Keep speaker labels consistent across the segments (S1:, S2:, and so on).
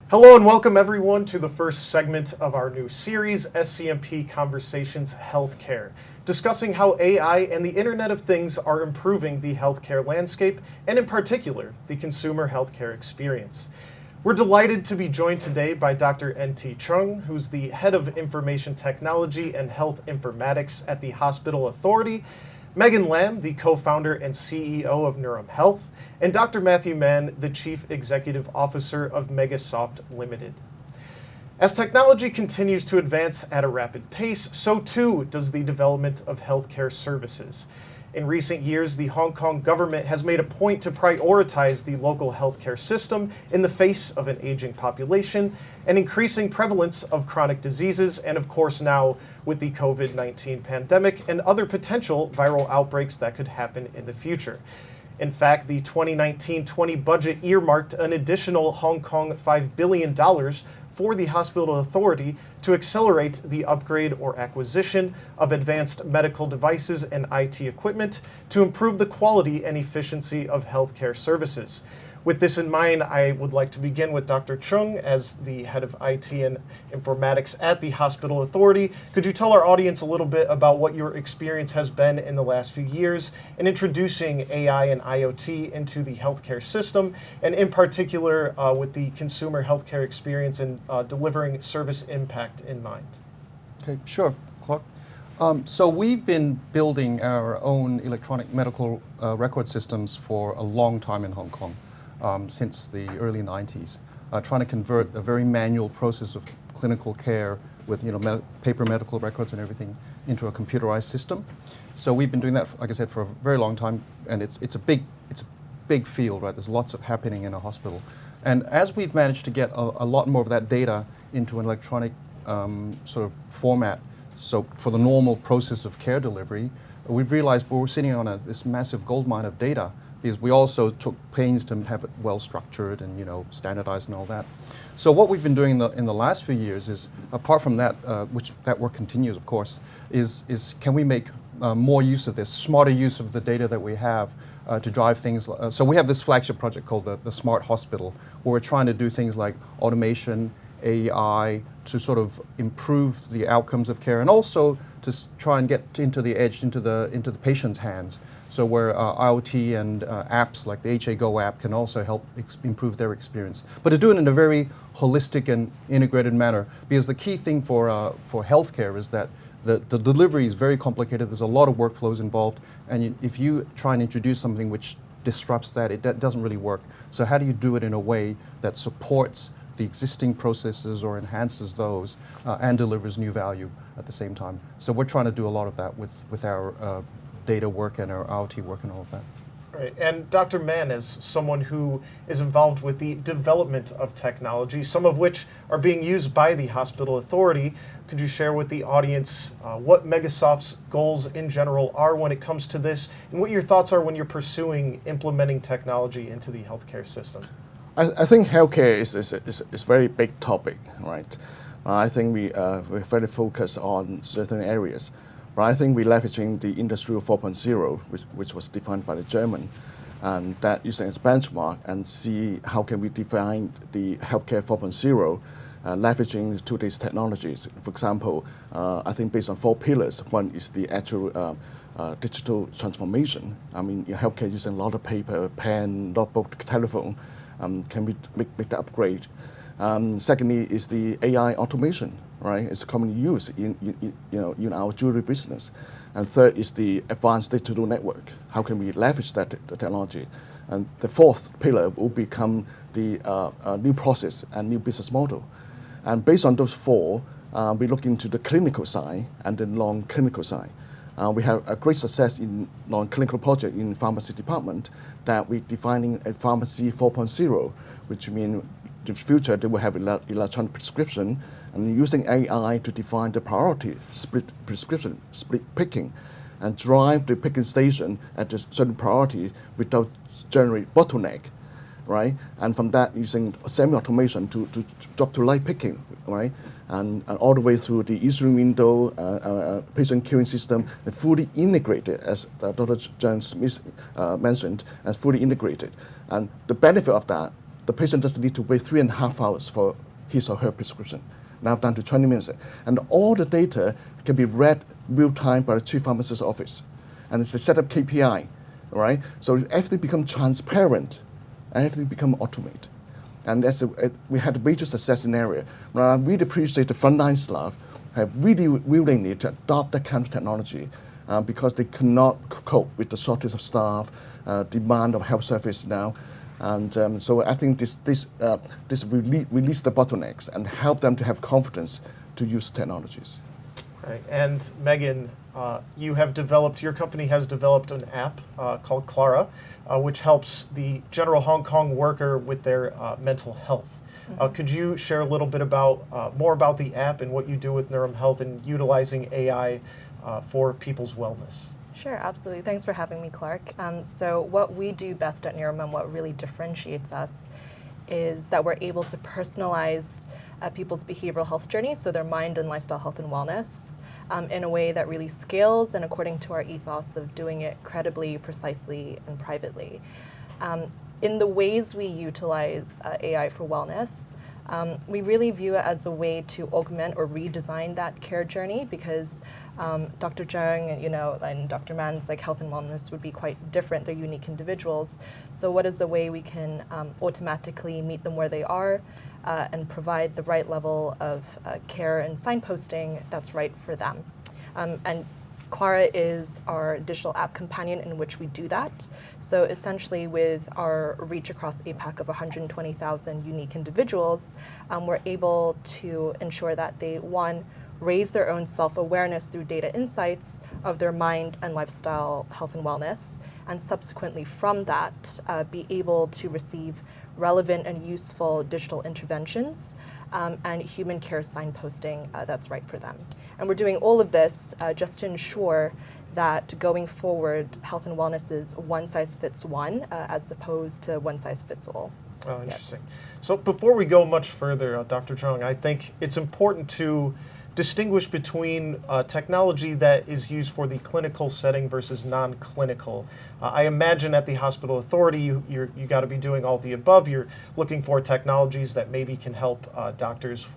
S1: Hello and welcome everyone to the first segment of our new series, SCMP Conversations Healthcare, discussing how AI and the Internet of Things are improving the healthcare landscape, and in particular, the consumer healthcare experience. We're delighted to be joined today by Dr. N.T. Cheung, who's the Head of Information Technology and Health Informatics at the Hospital Authority, Megan Lam, the co-founder and CEO of Neurum Health, and Dr. Matthew Mann, the Chief Executive Officer of Megasoft Limited. As technology continues to advance at a rapid pace, so too does the development of healthcare services. In recent years, the Hong Kong government has made a point to prioritize the local healthcare system in the face of an aging population and increasing prevalence of chronic diseases, and of course now with the COVID-19 pandemic and other potential viral outbreaks that could happen in the future. In fact, the 2019-20 budget earmarked an additional Hong Kong $5 billion for the Hospital Authority to accelerate the upgrade or acquisition of advanced medical devices and IT equipment to improve the quality and efficiency of healthcare services. With this in mind, I would like to begin with Dr. Cheung as the Head of IT and Informatics at the Hospital Authority. Could you tell our audience a little bit about what your experience has been in the last few years in introducing AI and IoT into the healthcare system, and in particular with the consumer healthcare experience and delivering service impact in mind?
S2: Okay, sure, Clark. So we've been building our own electronic medical record systems for a long time in Hong Kong. Since the early 90s, trying to convert a very manual process of clinical care with paper medical records and everything into a computerized system. So we've been doing that, like I said, for a very long time, and it's a big field, right? There's lots of happening in a hospital, and as we've managed to get a lot more of that data into an electronic sort of format, so for the normal process of care delivery, we've realized we're sitting on this massive goldmine of data, because we also took pains to have it well structured and standardized and all that. So what we've been doing in the last few years is, apart from that, which that work continues, of course, is can we make more use of this, smarter use of the data that we have to drive things. So we have this flagship project called the Smart Hospital, where we're trying to do things like automation, AI, to sort of improve the outcomes of care, and also to try and get into the edge, into the patient's hands. So where IoT and apps like the HA Go app can also help improve their experience, but to do it in a very holistic and integrated manner. Because the key thing for healthcare is that the delivery is very complicated. There's a lot of workflows involved, and if you try and introduce something which disrupts that, it doesn't really work. So how do you do it in a way that supports the existing processes or enhances those and delivers new value at the same time? So we're trying to do a lot of that with our data work and our IoT work and all of that.
S1: Right. And Dr. Mann, as someone who is involved with the development of technology, some of which are being used by the Hospital Authority, could you share with the audience what Megasoft's goals in general are when it comes to this, and what your thoughts are when you're pursuing implementing technology into the healthcare system?
S3: I think healthcare is a very big topic, right? I think we're very focused on certain areas. But I think we're leveraging the Industrial 4.0, which was defined by the German, and that using as benchmark, and see how can we define the healthcare 4.0, leveraging today's technologies. For example, I think based on 4 pillars. One is the actual digital transformation. I mean, your healthcare using a lot of paper, pen, notebook, telephone. Can we make the upgrade? Secondly is the AI automation, right? It's commonly used in our jewelry business. And third is the advanced digital network. How can we leverage the technology? And the fourth pillar will become the new process and new business model. And based on those 4, we look into the clinical side and the non-clinical side. We have a great success in non-clinical project in pharmacy department that we're defining a pharmacy 4.0, which means in the future they will have electronic prescription, and using AI to define the priority, split prescription, split picking, and drive the picking station at a certain priority without generate bottleneck, right? And from that, using semi-automation to drop to light picking, right? And all the way through the e-stream window, patient queuing system, and fully integrated, as Dr. John Smith mentioned, as fully integrated. And the benefit of that the patient just need to wait 3.5 hours for his or her prescription. Now down to 20 minutes. And all the data can be read real time by the chief pharmacist's office. And it's the setup KPI, right? So everything become transparent and everything become automated. And we had a major success in the area. I really appreciate the frontline staff have really willingly to adopt that kind of technology because they could not cope with the shortage of staff, demand of health service now. And so I think this release the bottlenecks and help them to have confidence to use technologies.
S1: Right. And Megan, your company has developed an app called Clara, which helps the general Hong Kong worker with their mental health. Could you share a little bit more about the app and what you do with Neurum Health and utilizing AI for people's wellness?
S4: Sure, absolutely. Thanks for having me, Clark. So what we do best at Neurum and what really differentiates us is that we're able to personalize people's behavioral health journey, so their mind and lifestyle health and wellness, in a way that really scales and according to our ethos of doing it credibly, precisely, and privately. In the ways we utilize AI for wellness, we really view it as a way to augment or redesign that care journey because Dr. Cheung, and Dr. Man's health and wellness would be quite different. They're unique individuals. So what is a way we can automatically meet them where they are and provide the right level of care and signposting that's right for them. And Clara is our digital app companion in which we do that. So essentially with our reach across APAC of 120,000 unique individuals, we're able to ensure that they, one, raise their own self-awareness through data insights of their mind and lifestyle health and wellness, and subsequently from that, be able to receive relevant and useful digital interventions and human care signposting that's right for them. And we're doing all of this just to ensure that going forward, health and wellness is one size fits one as opposed to one size fits all.
S1: Oh, interesting. Yep. So before we go much further, Dr. Cheung, I think it's important to distinguish between technology that is used for the clinical setting versus non-clinical. I imagine at the hospital authority, you got to be doing all the above. You're looking for technologies that maybe can help doctors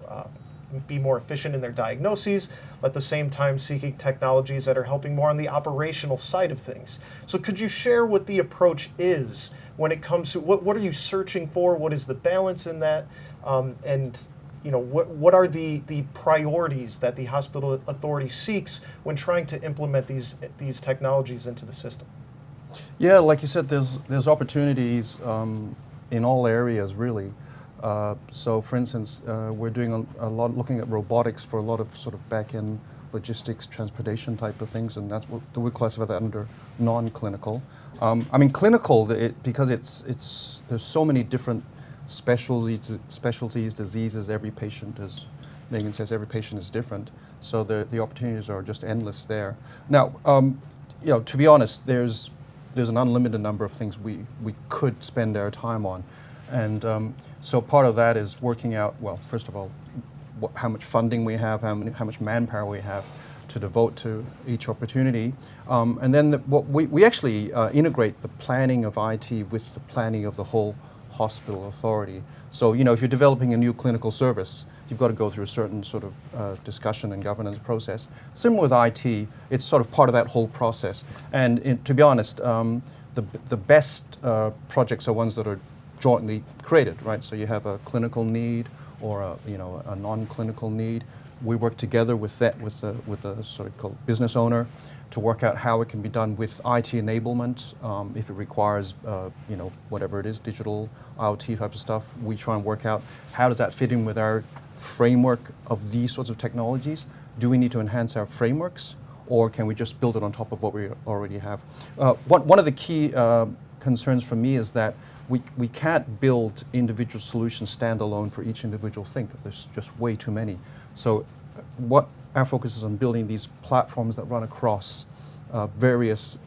S1: be more efficient in their diagnoses, at the same time seeking technologies that are helping more on the operational side of things. So could you share what the approach is when it comes to what are you searching for? What is the balance in that? And what are the priorities that the hospital authority seeks when trying to implement these technologies into the system?
S2: Yeah, like you said, there's opportunities in all areas really. So for instance, we're doing a lot looking at robotics for a lot of sort of back-end logistics, transportation type of things, and that's what we classify that under non-clinical. I mean, clinical, because there's so many different specialties, diseases. Every patient, as Megan says, every patient is different. So the opportunities are just endless there. Now, to be honest, there's an unlimited number of things we could spend our time on, and so part of that is working out. Well, first of all, how much funding we have, how much manpower we have to devote to each opportunity, and then we actually integrate the planning of IT with the planning of the whole hospital authority. So, if you're developing a new clinical service, you've got to go through a certain sort of discussion and governance process. Similar with IT, it's sort of part of that whole process. And to be honest, the best projects are ones that are jointly created, right? So you have a clinical need or a non-clinical need. We work together with a sort of called business owner to work out how it can be done with IT enablement. If it requires, whatever it is, digital IoT type of stuff, we try and work out how does that fit in with our framework of these sorts of technologies. Do we need to enhance our frameworks, or can we just build it on top of what we already have? One of the key concerns for me is that we can't build individual solutions standalone for each individual thing, because there's just way too many. So what our focus is on building these platforms that run across various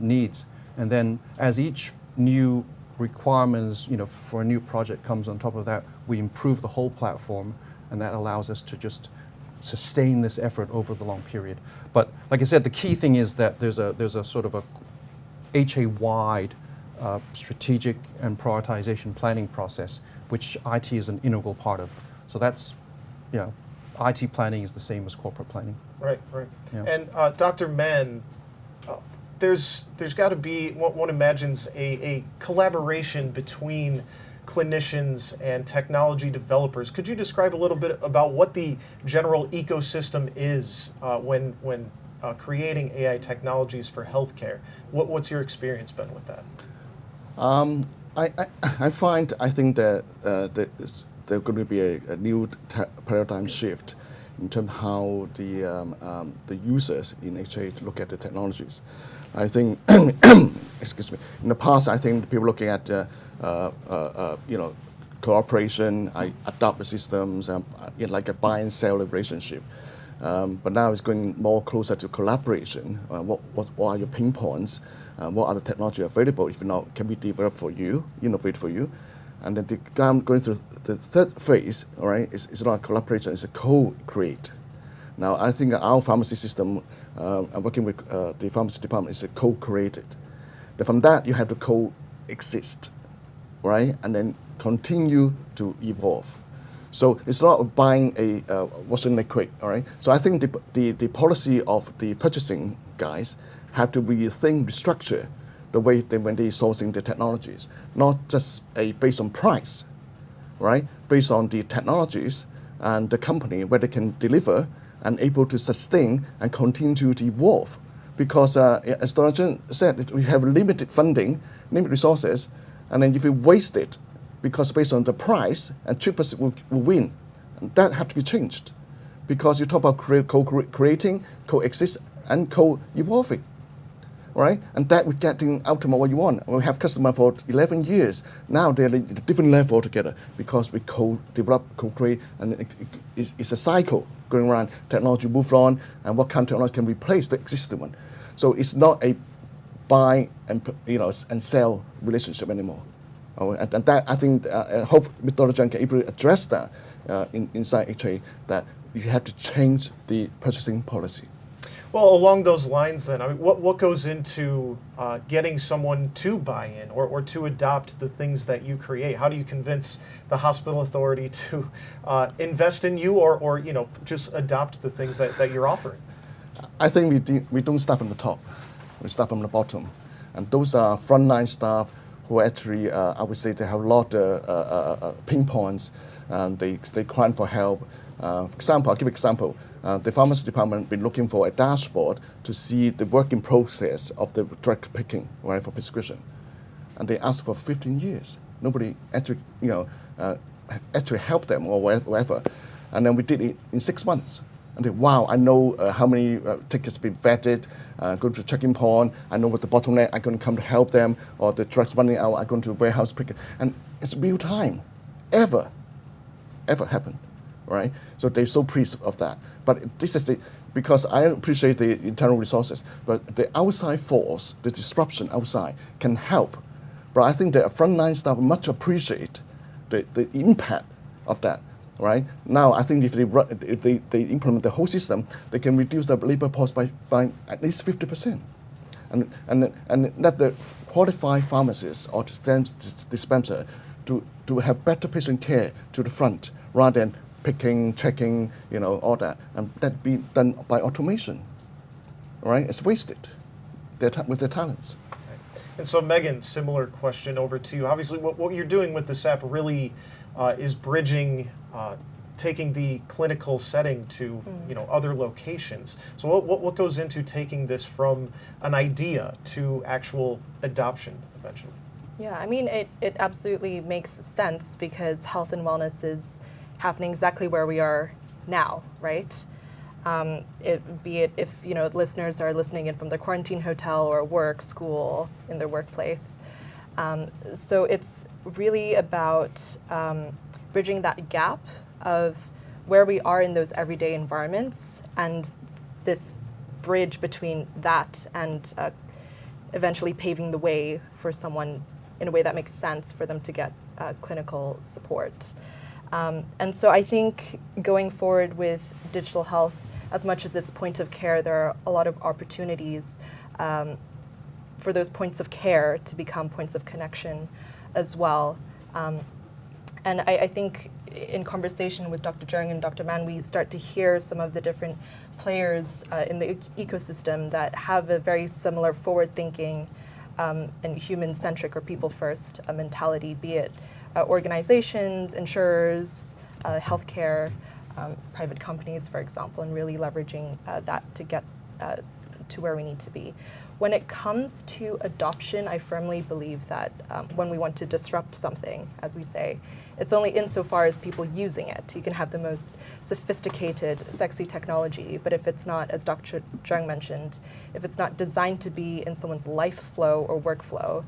S2: needs. And then as each new requirements, for a new project comes on top of that, we improve the whole platform, and that allows us to just sustain this effort over the long period. But like I said, the key thing is that there's a sort of a HA-wide strategic and prioritization planning process, which IT is an integral part of. So that's, IT planning is the same as corporate planning.
S1: Right, right.
S2: Yeah.
S1: And Dr. Mann, there's got to be, one imagines a collaboration between clinicians and technology developers. Could you describe a little bit about what the general ecosystem is when creating AI technologies for healthcare? What's your experience been with that?
S3: I think that there's going to be a new paradigm shift in terms of how the users in HA look at the technologies. I think, excuse me, in the past, I think people looking at cooperation, I adopt the systems, like a buy and sell relationship. But now it's going more closer to collaboration. What are your pain points? What are the technology available? If not, can we develop for you, innovate for you? And then going through the third phase, all right, it's not a collaboration, it's a co-create. Now, I think our pharmacy system, I'm working with the pharmacy department, is a co-created. But from that, you have to coexist, right? And then continue to evolve. So it's not buying a washing liquid, all right? So I think the policy of the purchasing guys have to rethink, restructure the way when they're sourcing the technologies, not just based on price, right? Based on the technologies and the company where they can deliver and able to sustain and continue to evolve. Because as Dr. Cheung said, we have limited funding, limited resources, and then if we waste it, because based on the price, and cheapest will win, and that have to be changed. Because you talk about co-creating, coexist, and co-evolving, right? And that we're getting ultimately what you want. We have customers for 11 years. Now they're at a different level altogether because we co-develop, co-create, and it's a cycle going around. Technology moves on, and what kind of technology can replace the existing one? So it's not a buy and sell relationship anymore. And that I think hope Mr. Cheung can able to address that inside HA, that you have to change the purchasing policy.
S1: Well, along those lines then, I mean, what goes into getting someone to buy in or to adopt the things that you create? How do you convince the hospital authority to invest in you or just adopt the things that you're offering?
S3: I think we don't start from the top. We start from the bottom. And those are frontline staff who actually, I would say, they have a lot of pain points, and they cry for help. For example, I'll give an example. The pharmacy department been looking for a dashboard to see the working process of the drug picking, right, for prescription. And they asked for 15 years. Nobody actually, actually helped them or whatever. And then we did it in 6 months. And they, wow, I know how many tickets been vetted, go to checking point, I know what the bottleneck, I'm going to come to help them, or the drugs running out, I'm going to warehouse pick it. And it's real time, ever happened, right? So they're so pleased of that. But this is because I appreciate the internal resources, but the outside force, the disruption outside can help. But I think the frontline staff much appreciate the impact of that. Right now, I think if they implement the whole system, they can reduce the labor cost by at least 50%, and let the qualified pharmacists or dispenser to have better patient care to the front rather than picking, checking, all that, and that be done by automation. Right, it's wasted with their talents.
S1: And so, Megan, similar question over to you. Obviously, what you're doing with this app really is bridging, taking the clinical setting to other locations. So what goes into taking this from an idea to actual adoption eventually?
S4: Yeah, I mean, it absolutely makes sense because health and wellness is happening exactly where we are now, right? Be it if listeners are listening in from their quarantine hotel or work, school, in their workplace. So it's really about bridging that gap of where we are in those everyday environments and this bridge between that and eventually paving the way for someone in a way that makes sense for them to get clinical support. And so I think going forward with digital health, as much as it's point of care, there are a lot of opportunities for those points of care to become points of connection as well. And I think in conversation with Dr. Cheung and Dr. Man, we start to hear some of the different players in the ecosystem that have a very similar forward-thinking and human-centric or people-first mentality, be it organizations, insurers, healthcare, private companies, for example, and really leveraging that to get to where we need to be. When it comes to adoption, I firmly believe that when we want to disrupt something, as we say, it's only insofar as people using it. You can have the most sophisticated, sexy technology, but if it's not, as Dr. Cheung mentioned, if it's not designed to be in someone's life flow or workflow,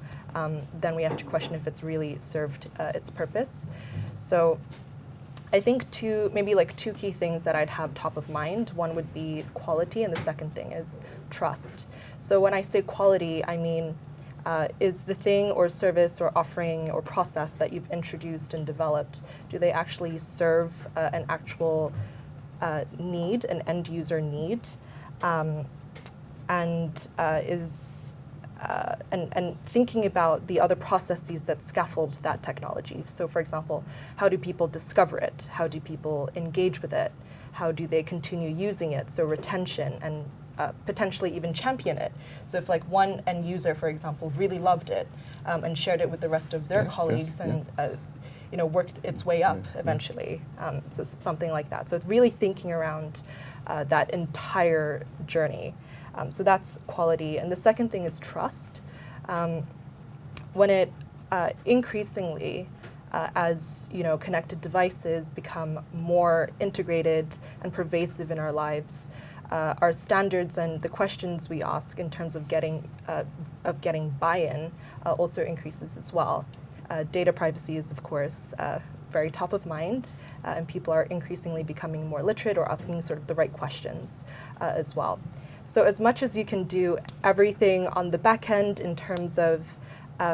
S4: then we have to question if it's really served its purpose. So I think maybe two key things that I'd have top of mind. One would be quality, and the second thing is trust. So when I say quality, I mean, is the thing or service or offering or process that you've introduced and developed, do they actually serve an actual need, an end user need? And thinking about the other processes that scaffold that technology. So for example, how do people discover it? How do people engage with it? How do they continue using it? So retention and potentially even champion it. So if one end user, for example, really loved it and shared it with the rest of their colleagues and worked its way up eventually. So something like that. So really thinking around that entire journey. So that's quality. And the second thing is trust. When it increasingly, as connected devices become more integrated and pervasive in our lives, our standards and the questions we ask in terms of getting buy-in also increases as well. Data privacy is, of course, very top of mind, and people are increasingly becoming more literate or asking sort of the right questions as well. So as much as you can do everything on the back end in terms of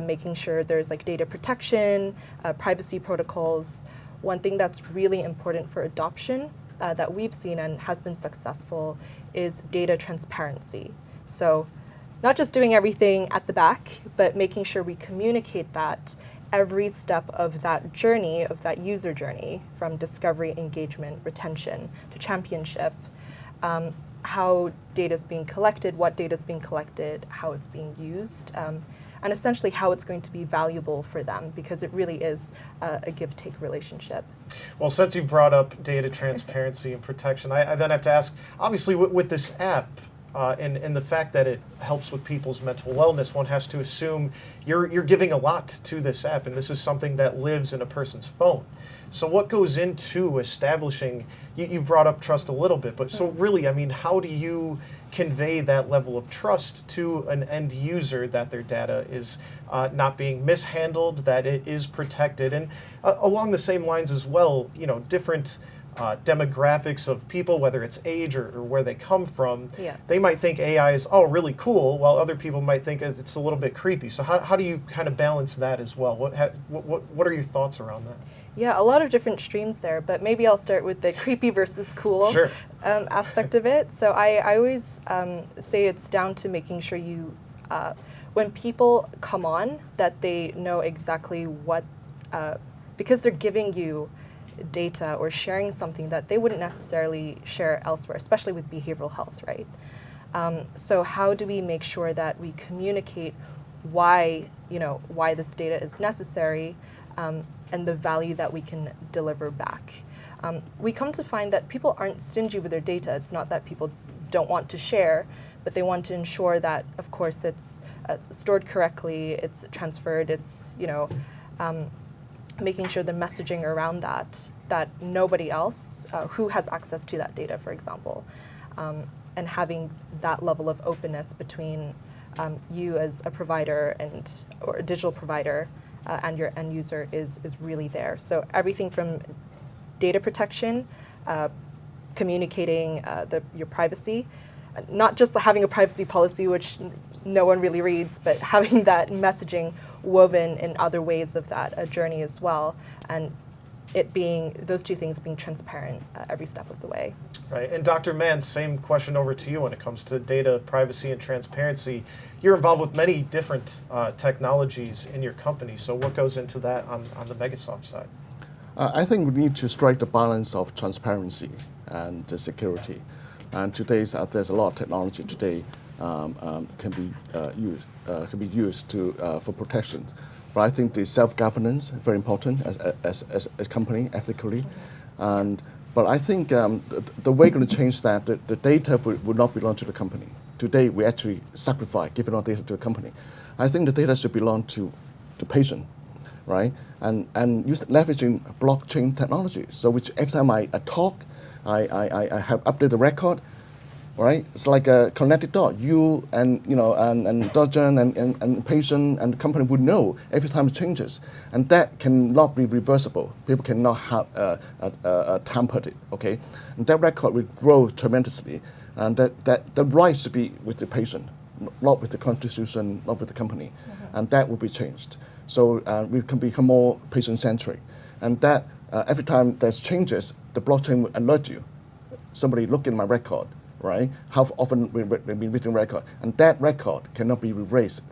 S4: making sure there's data protection, privacy protocols, one thing that's really important for adoption that we've seen and has been successful is data transparency. So not just doing everything at the back, but making sure we communicate that every step of that journey, of that user journey, from discovery, engagement, retention, to championship, how data is being collected, what data is being collected, how it's being used, and essentially how it's going to be valuable for them, because it really is a give-take relationship.
S1: Well, since you brought up data transparency and protection, I then have to ask, obviously with this app, and the fact that it helps with people's mental wellness, one has to assume you're giving a lot to this app, and this is something that lives in a person's phone. So what goes into establishing, you brought up trust a little bit, but so really, I mean, how do you convey that level of trust to an end user that their data is not being mishandled, that it is protected? And along the same lines as well, different demographics of people, whether it's age or where they come from, they might think AI is, really cool, while other people might think it's a little bit creepy. So how do you kind of balance that as well? What are your thoughts around that?
S4: Yeah, a lot of different streams there, but maybe I'll start with the creepy versus cool aspect of it. So I always say it's down to making sure you, when people come on, that they know exactly what, because they're giving you data or sharing something that they wouldn't necessarily share elsewhere, especially with behavioral health, right? So how do we make sure that we communicate why this data is necessary, and the value that we can deliver back? We come to find that people aren't stingy with their data. It's not that people don't want to share, but they want to ensure that, of course, it's stored correctly, it's transferred, it's making sure the messaging around that nobody else who has access to that data, for example, and having that level of openness between you as a provider or a digital provider and your end user is really there. So everything from data protection, communicating your privacy, not just having a privacy policy, which no one really reads, but having that messaging woven in other ways of that journey as well, and those two things being transparent every step of the way.
S1: Right, and Dr. Mann, same question over to you when it comes to data privacy and transparency. You're involved with many different technologies in your company, so what goes into that on the Megasoft side?
S3: I think we need to strike the balance of transparency and security. And there's a lot of technology today can be used for protection. But I think the self-governance is very important as a company ethically, but I think the way we're going to change that, the data would not belong to the company. Today we actually giving our data to a company. I think the data should belong to the patient, right? And leveraging blockchain technology. So which every time I talk, I have updated the record. Right, it's like a connected dot. You and Dr. and patient and the company would know every time it changes, and that cannot be reversible. People cannot have tampered it. Okay, and that record will grow tremendously, and that the right should be with the patient, not with the constitution, not with the company, and that will be changed. So we can become more patient-centric, and that every time there's changes, the blockchain will alert you. Somebody look in my record. Right? How often we've been reading record, and that record cannot be erased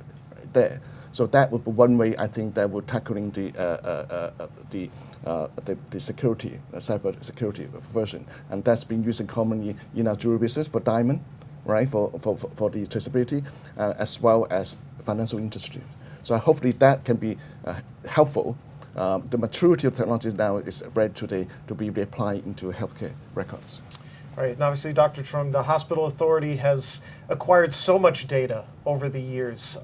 S3: there. So that would be one way I think that we're tackling the security, cyber security version, and that's been used commonly in our jewelry business for diamond, right? For the traceability, as well as financial industry. So hopefully that can be helpful. The maturity of technology now is ready today to be reapplied into healthcare records.
S1: All right, and obviously, Dr. Cheung, the hospital authority has acquired so much data over the years.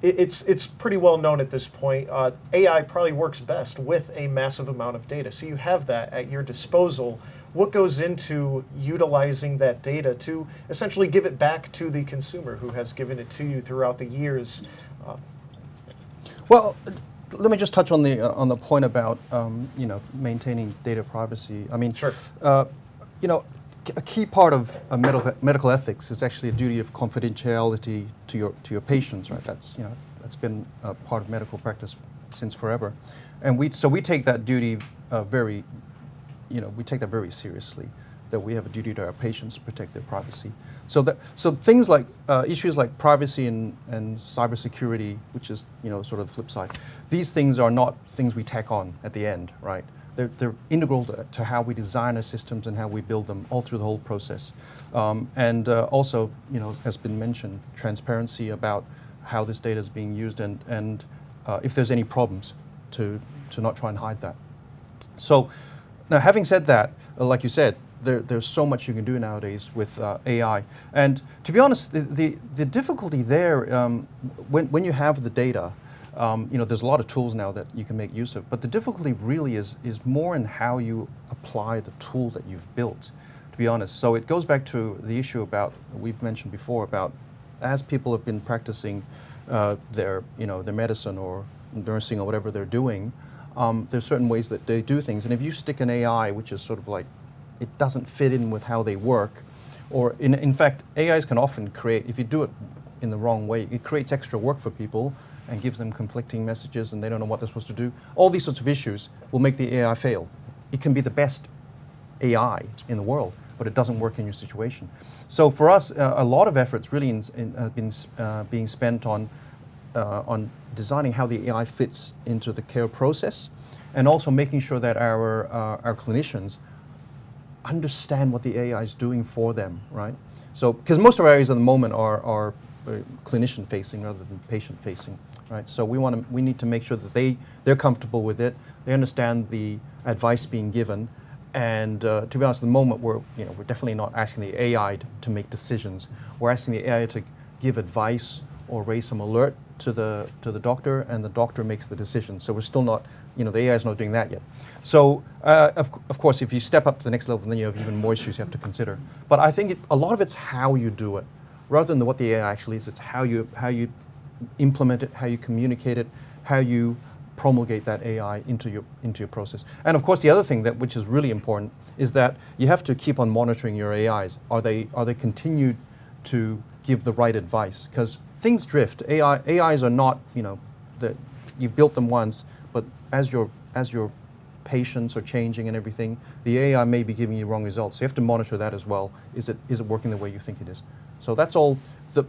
S1: It's pretty well known at this point. AI probably works best with a massive amount of data. So you have that at your disposal. What goes into utilizing that data to essentially give it back to the consumer who has given it to you throughout the years?
S2: Well, let me just touch on the point about maintaining data privacy. I mean,
S1: sure.
S2: A key part of medical ethics is actually a duty of confidentiality to your patients, right? That's been a part of medical practice since forever, and we take that duty very seriously. That we have a duty to our patients to protect their privacy. So things like issues like privacy and cybersecurity, which is sort of the flip side. These things are not things we tack on at the end, right? They're integral to how we design our systems and how we build them all through the whole process. And also, has been mentioned, transparency about how this data is being used and if there's any problems to not try and hide that. So now, having said that, like you said, there's so much you can do nowadays with AI. And to be honest, the difficulty there, when you have the data, there's a lot of tools now that you can make use of, but the difficulty really is more in how you apply the tool that you've built, to be honest. So it goes back to the issue about, we've mentioned before, about as people have been practicing their medicine or nursing or whatever they're doing, there's certain ways that they do things. And if you stick an AI, which is sort of like, it doesn't fit in with how they work, or in fact, AIs can often create, if you do it in the wrong way, it creates extra work for people and gives them conflicting messages and they don't know what they're supposed to do. All these sorts of issues will make the AI fail. It can be the best AI in the world, but it doesn't work in your situation. So for us, a lot of efforts really have been being spent on designing how the AI fits into the care process, and also making sure that our clinicians understand what the AI is doing for them, right? So, because most of our areas at the moment are clinician-facing rather than patient-facing, right? So we need to make sure that they're comfortable with it, they understand the advice being given, and to be honest, at the moment we're definitely not asking the AI to make decisions. We're asking the AI to give advice or raise some alert to the doctor, and the doctor makes the decision. So we're still not, the AI is not doing that yet. So of course, if you step up to the next level, then you have even more issues you have to consider. But I think a lot of it's how you do it, rather than what the AI actually is. It's how you implement it, how you communicate it, how you promulgate that AI into your process. And of course, the other thing which is really important is that you have to keep on monitoring your AIs. Are they continued to give the right advice? Because things drift. AIs are not, that you built them once, but as your patients are changing and everything, the AI may be giving you wrong results. So you have to monitor that as well. Is it working the way you think it is? So that's all.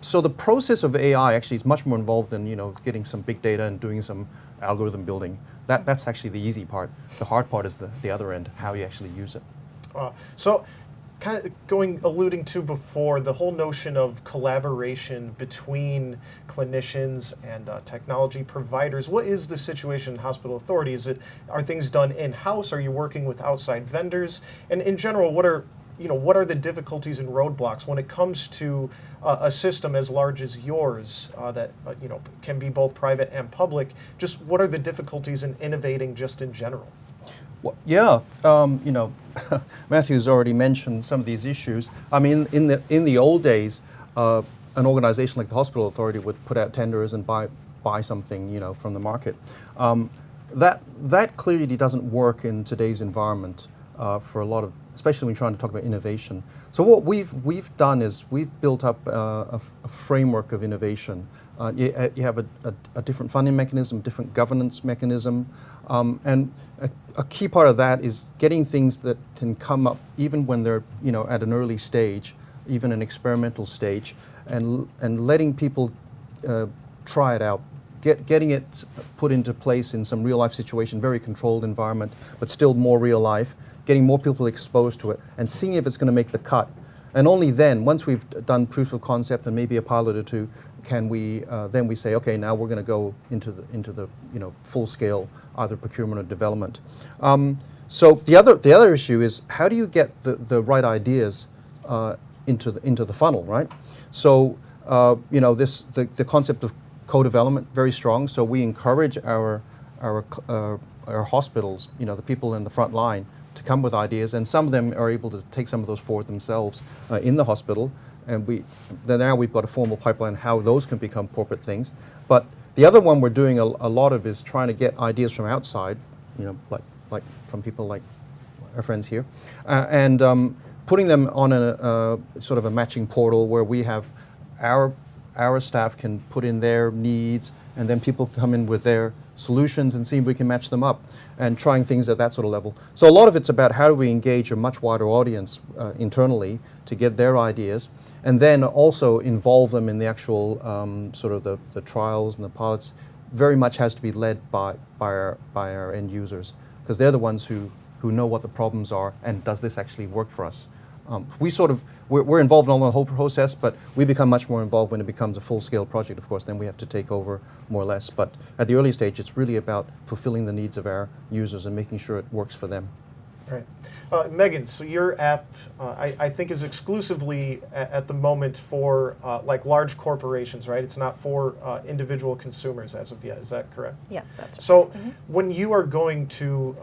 S2: So the process of AI actually is much more involved than getting some big data and doing some algorithm building. That's actually the easy part. The hard part is the other end, how you actually use it.
S1: So kind of alluding to before, the whole notion of collaboration between clinicians and technology providers. What is the situation in hospital authority? Are things done in-house? Are you working with outside vendors? And in general, what are the difficulties and roadblocks when it comes to a system as large as yours that can be both private and public? Just what are the difficulties in innovating just in general?
S2: Well, yeah, Matthew's already mentioned some of these issues. I mean, in the old days, an organization like the Hospital Authority would put out tenders and buy something, from the market. That clearly doesn't work in today's environment for a lot of, especially when you're trying to talk about innovation. So what we've done is we've built up a framework of innovation. You have a different funding mechanism, different governance mechanism, and a key part of that is getting things that can come up even when they're at an early stage, even an experimental stage, and letting people try it out, getting it put into place in some real life situation, very controlled environment, but still more real life, getting more people exposed to it, and seeing if it's going to make the cut. And only then, once we've done proof of concept and maybe a pilot or two, can we then we say, okay, now we're going to go into the full scale either procurement or development. So the other issue is how do you get the right ideas into the funnel, right? So the concept of co-development very strong. So we encourage our hospitals, the people in the front line, to come with ideas, and some of them are able to take some of those forward themselves in the hospital. And now we've got a formal pipeline how those can become corporate things. But the other one we're doing a lot of is trying to get ideas from outside, like from people like our friends here, and putting them on a sort of a matching portal where we have our staff can put in their needs, and then people come in with their solutions and see if we can match them up, and trying things at that sort of level. So a lot of it's about how do we engage a much wider audience internally to get their ideas, and then also involve them in the actual sort of the trials and the pilots. Very much has to be led by our end users, because they're the ones who know what the problems are and does this actually work for us. We're involved in the whole process, but we become much more involved when it becomes a full-scale project. Of course, then we have to take over more or less. But at the early stage, it's really about fulfilling the needs of our users and making sure it works for them.
S1: Right. Megan, so your app, I think, is exclusively at the moment for like large corporations, right? It's not for individual consumers as of yet. Is that correct?
S4: Yeah, that's right.
S1: So when you are going to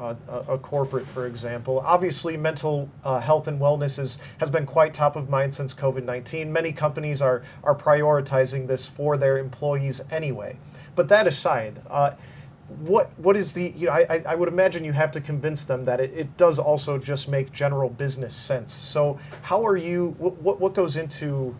S1: a corporate, for example, obviously mental health and wellness has been quite top of mind since COVID-19. Many companies are prioritizing this for their employees anyway. But that aside, what is the, I would imagine you have to convince them that it does also just make general business sense. So how are you, what goes into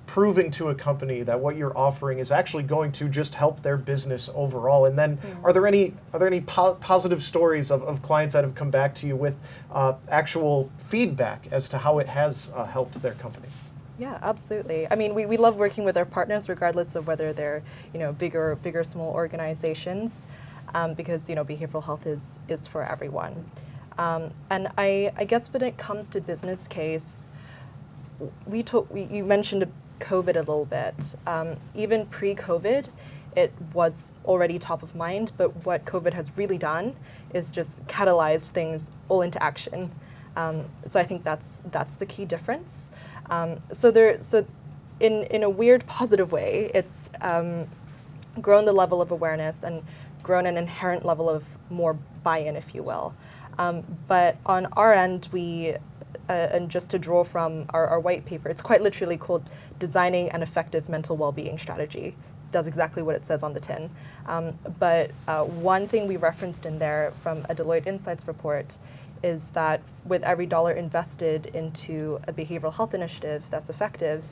S1: proving to a company that what you're offering is actually going to just help their business overall? And then are there any positive stories of clients that have come back to you with actual feedback as to how it has helped their company?
S4: Yeah, absolutely. I mean, we love working with our partners, regardless of whether they're big or small organizations, because behavioral health is for everyone. And I guess when it comes to business case, you mentioned COVID a little bit. Even pre-COVID, it was already top of mind. But what COVID has really done is just catalyzed things all into action. So I think that's the key difference. So in a weird positive way, it's grown the level of awareness and grown an inherent level of more buy-in, if you will. But on our end, and just to draw from our white paper, it's quite literally called Designing an Effective Mental Wellbeing Strategy. Does exactly what it says on the tin. But one thing we referenced in there from a Deloitte Insights report is that with every dollar invested into a behavioral health initiative that's effective,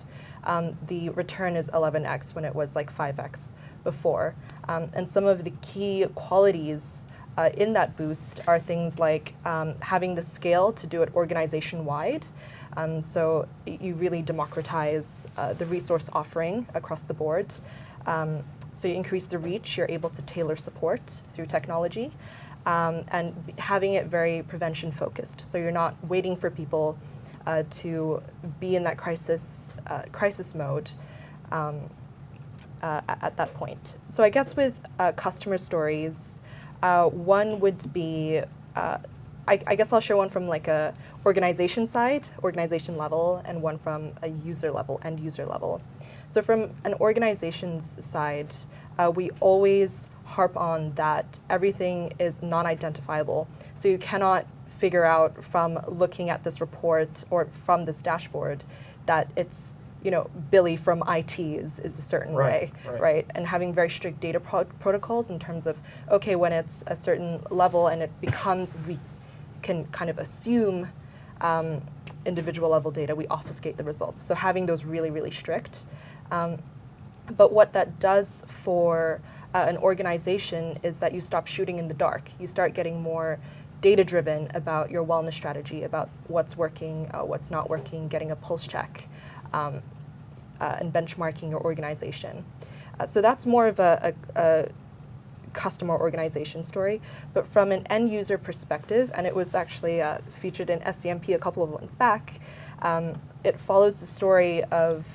S4: the return is 11x when it was like 5x before. And some of the key qualities in that boost are things like having the scale to do it organization-wide. So you really democratize the resource offering across the board. So you increase the reach, you're able to tailor support through technology, and having it very prevention-focused. So you're not waiting for people to be in that crisis mode at that point. So I guess with customer stories, one would be, I guess I'll share one from like a organization side, organization level, and one from a user level, end user level. So from an organization's side, we always harp on that everything is non-identifiable. So you cannot figure out from looking at this report or from this dashboard that it's, you know, Billy from IT is a certain way, right? And having very strict data protocols in terms of, okay, when it's a certain level and it becomes, we can kind of assume individual level data, we obfuscate the results. So having those really, really strict. But what that does for an organization is that you stop shooting in the dark. You start getting more data-driven about your wellness strategy, about what's working, what's not working, getting a pulse check. And benchmarking your organization. So that's more of a customer organization story. But from an end user perspective, and it was actually featured in SCMP a couple of months back, it follows the story of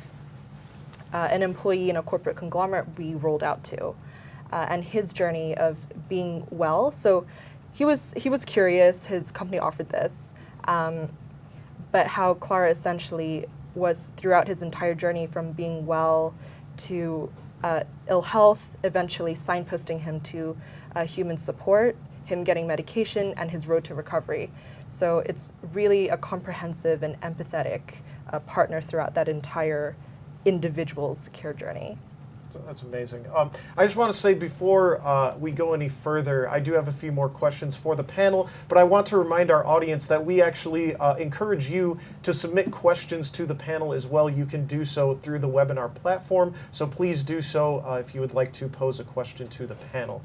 S4: an employee in a corporate conglomerate we rolled out to, and his journey of being well. So he was curious, his company offered this, but how Clara essentially was throughout his entire journey from being well to ill health, eventually signposting him to human support, him getting medication, and his road to recovery. So it's really a comprehensive and empathetic partner throughout that entire individual's care journey.
S1: That's amazing. I just want to say before we go any further, I do have a few more questions for the panel, but I want to remind our audience that we actually encourage you to submit questions to the panel as well. You can do so through the webinar platform, so please do so if you would like to pose a question to the panel.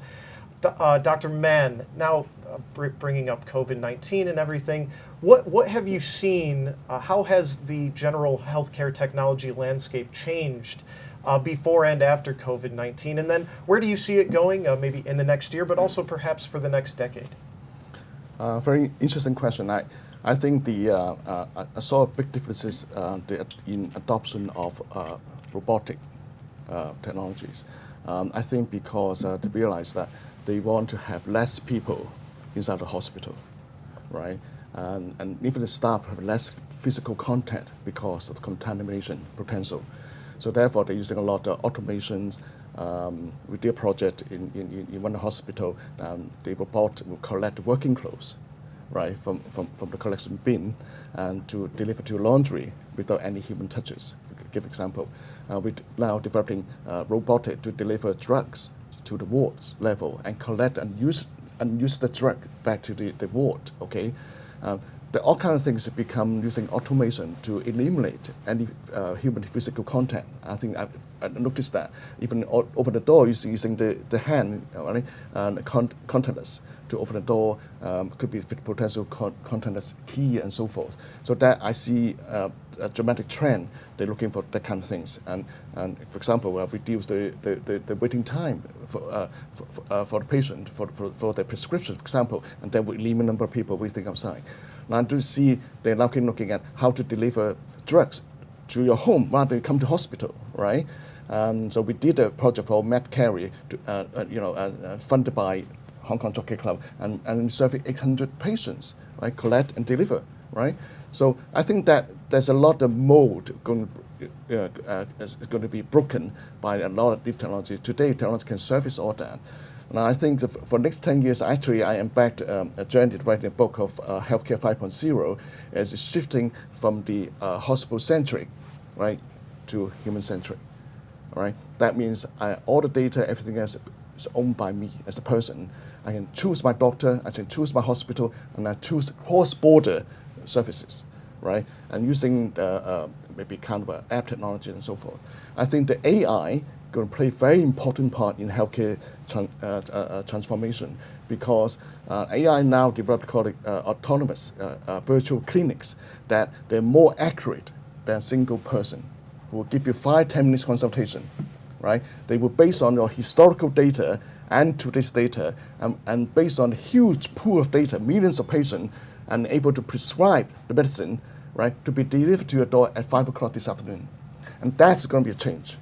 S1: Dr. Mann, now bringing up COVID-19 and everything, what have you seen, how has the general healthcare technology landscape changed before and after COVID-19, and then where do you see it going, maybe in the next year, but also perhaps for the next decade?
S3: Very interesting question. I think I saw big differences in adoption of robotic technologies. I think because they realize that they want to have less people inside the hospital, right? And even the staff have less physical contact because of contamination potential. So therefore, they're using a lot of automations. With their project in one hospital, the robot will collect working clothes, right, from the collection bin, and to deliver to laundry without any human touches. Give example, we're now developing robotic to deliver drugs to the wards level and collect and use the drug back to the ward. Okay. All kinds of things become using automation to eliminate any human physical contact. I think I noticed that. Even open the door using the hand, right, and contactless to open the door, could be potential contactless key and so forth. So that I see a dramatic trend. They're looking for that kind of things. And for example, reduce the waiting time for the patient for their prescription, for example, and then we eliminate a number of people waiting outside. Now I do see they're now looking at how to deliver drugs to your home rather than come to hospital, right? So we did a project for MedCarry, funded by Hong Kong Jockey Club, and serving 800 patients, right? Collect and deliver, right? So I think that there's a lot of mold is going to be broken by a lot of different technologies. Today, technology can service all that. Now, I think for the next 10 years, actually, I embarked a journey to write a book of Healthcare 5.0 as it's shifting from the hospital-centric, right, to human-centric, right? That means all the data, everything else is owned by me as a person. I can choose my doctor, I can choose my hospital, and I choose cross-border services, right? And using maybe kind of app technology and so forth. I think the AI going to play a very important part in healthcare transformation, because AI now developed called autonomous virtual clinics that they're more accurate than a single person who will give you 5-10 minutes consultation, right? They will based on your historical data and today's data and based on a huge pool of data, millions of patients, and able to prescribe the medicine, right, to be delivered to your door at 5 o'clock this afternoon. And that's going to be a change,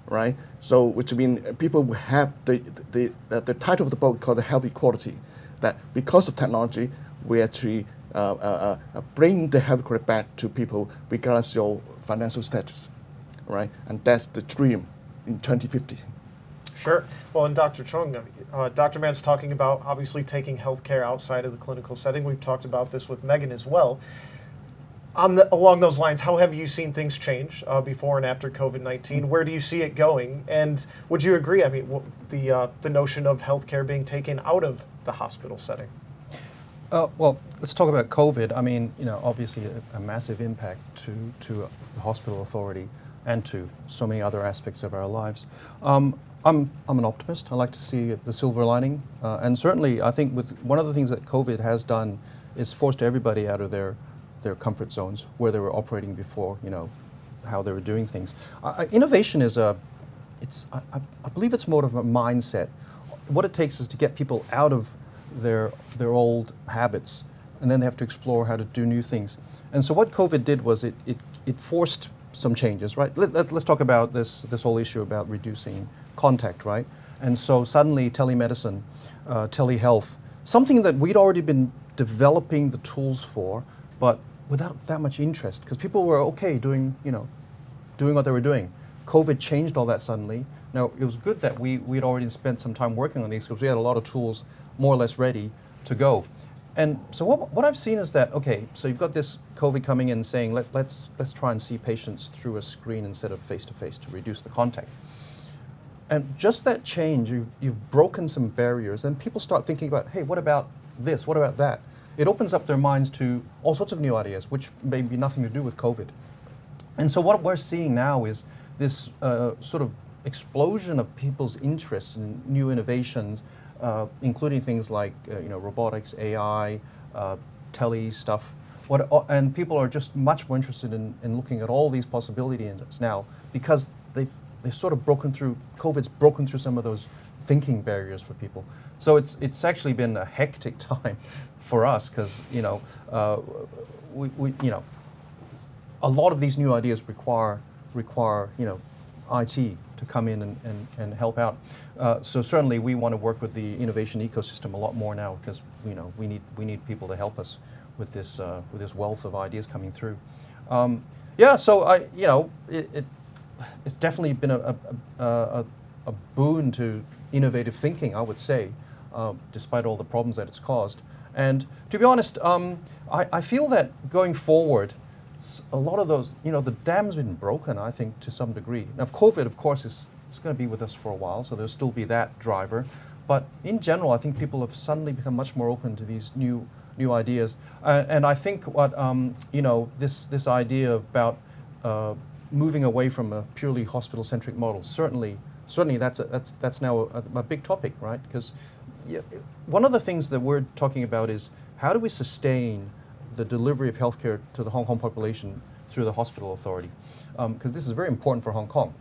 S3: right? So, which means people will have the title of the book called the Health Equality, that because of technology, we actually bring the health equality back to people regardless of your financial status, right? And that's the dream in 2050.
S1: Sure. Well, and Dr. Cheung, Dr. Mann's talking about obviously taking healthcare outside of the clinical setting. We've talked about this with Megan as well. Along those lines, how have you seen things change before and after COVID-19? Where do you see it going? And would you agree? I mean, the notion of healthcare being taken out of the hospital setting.
S2: Well, let's talk about COVID. I mean, obviously a massive impact to the hospital authority and to so many other aspects of our lives. I'm an optimist. I like to see the silver lining, and certainly I think with one of the things that COVID has done is forced everybody out of their comfort zones where they were operating before, how they were doing things. Innovation is I believe it's more of a mindset. What it takes is to get people out of their old habits, and then they have to explore how to do new things. And so what COVID did was it forced some changes, right? Let's talk about this whole issue about reducing contact, right? And so suddenly telemedicine, telehealth, something that we'd already been developing the tools for, but without that much interest, because people were okay doing what they were doing. COVID changed all that suddenly. Now, it was good that we'd already spent some time working on these because we had a lot of tools more or less ready to go. And so what I've seen is that, okay, so you've got this COVID coming in saying, let's try and see patients through a screen instead of face-to-face to reduce the contact. And just that change, you've broken some barriers, and people start thinking about, hey, what about this? What about that? It opens up their minds to all sorts of new ideas, which may be nothing to do with COVID. And so what we're seeing now is this sort of explosion of people's interests in new innovations, including things like robotics, AI, tele stuff. And people are just much more interested in looking at all these possibilities now because they've sort of broken through, COVID's broken through some of those thinking barriers for people. So it's actually been a hectic time for us because we a lot of these new ideas require IT to come in and help out. So certainly we want to work with the innovation ecosystem a lot more now because we need people to help us with this wealth of ideas coming through. So it's definitely been a boon to innovative thinking, I would say, despite all the problems that it's caused. And to be honest, I feel that going forward, a lot of those, the dam's been broken, I think, to some degree. Now, COVID, of course, is going to be with us for a while, so there'll still be that driver. But in general, I think people have suddenly become much more open to these new ideas. And I think what, this idea about moving away from a purely hospital-centric model, certainly that's now a big topic, right? Because one of the things that we're talking about is how do we sustain the delivery of healthcare to the Hong Kong population through the hospital authority? Because this is very important for Hong Kong.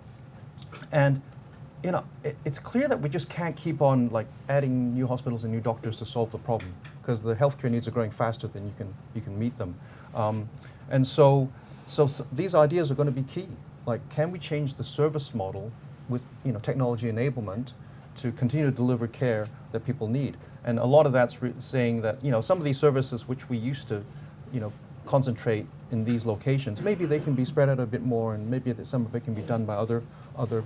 S2: And it's clear that we just can't keep on adding new hospitals and new doctors to solve the problem because the healthcare needs are growing faster than you can meet them. And so these ideas are going to be key. Can we change the service model with technology enablement to continue to deliver care that people need? And a lot of that's saying that some of these services which we used to concentrate in these locations, maybe they can be spread out a bit more, and maybe some of it can be done by other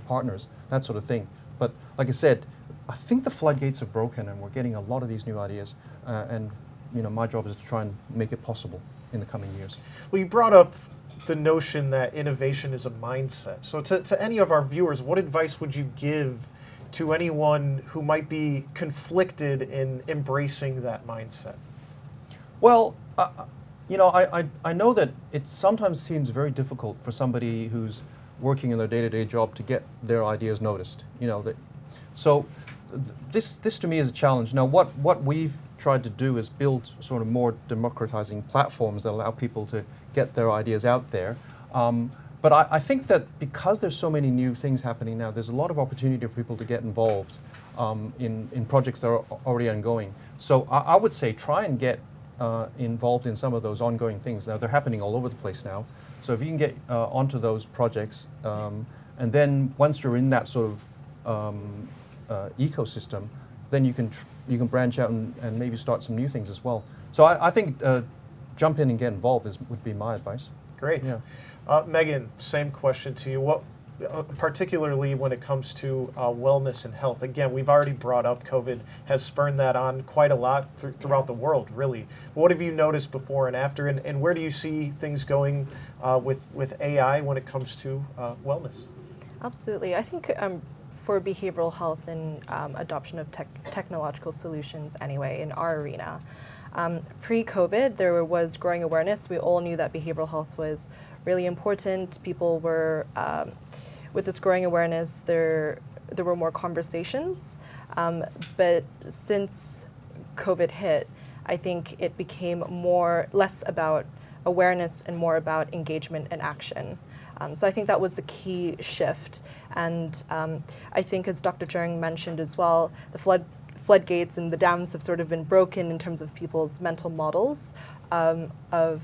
S2: partners, that sort of thing. But like I said, I think the floodgates are broken, and we're getting a lot of these new ideas. And my job is to try and make it possible in the coming years.
S1: Well, you brought up the notion that innovation is a mindset. So to any of our viewers, what advice would you give to anyone who might be conflicted in embracing that mindset?
S2: Well, I know that it sometimes seems very difficult for somebody who's working in their day-to-day job to get their ideas noticed. So this to me is a challenge. Now, what we've tried to do is build sort of more democratizing platforms that allow people to get their ideas out there. But I think that because there's so many new things happening now, there's a lot of opportunity for people to get involved in projects that are already ongoing. So I would say try and get involved in some of those ongoing things. Now, they're happening all over the place now. So if you can get onto those projects, and then once you're in that sort of ecosystem, then you can branch out and maybe start some new things as well. So I think jump in and get involved would be my advice.
S1: Great.
S2: Yeah.
S1: Megan, same question to you. What, particularly when it comes to wellness and health? Again, we've already brought up COVID has spurned that on quite a lot throughout the world, really. What have you noticed before and after, and where do you see things going with AI when it comes to wellness?
S4: Absolutely. I think for behavioral health and adoption of technological solutions anyway in our arena, pre-COVID, there was growing awareness. We all knew that behavioral health was really important. People were, with this growing awareness, there were more conversations. But since COVID hit, I think it became less about awareness and more about engagement and action. So I think that was the key shift. And I think, as Dr. Cheung mentioned as well, the floodgates and the dams have sort of been broken in terms of people's mental models of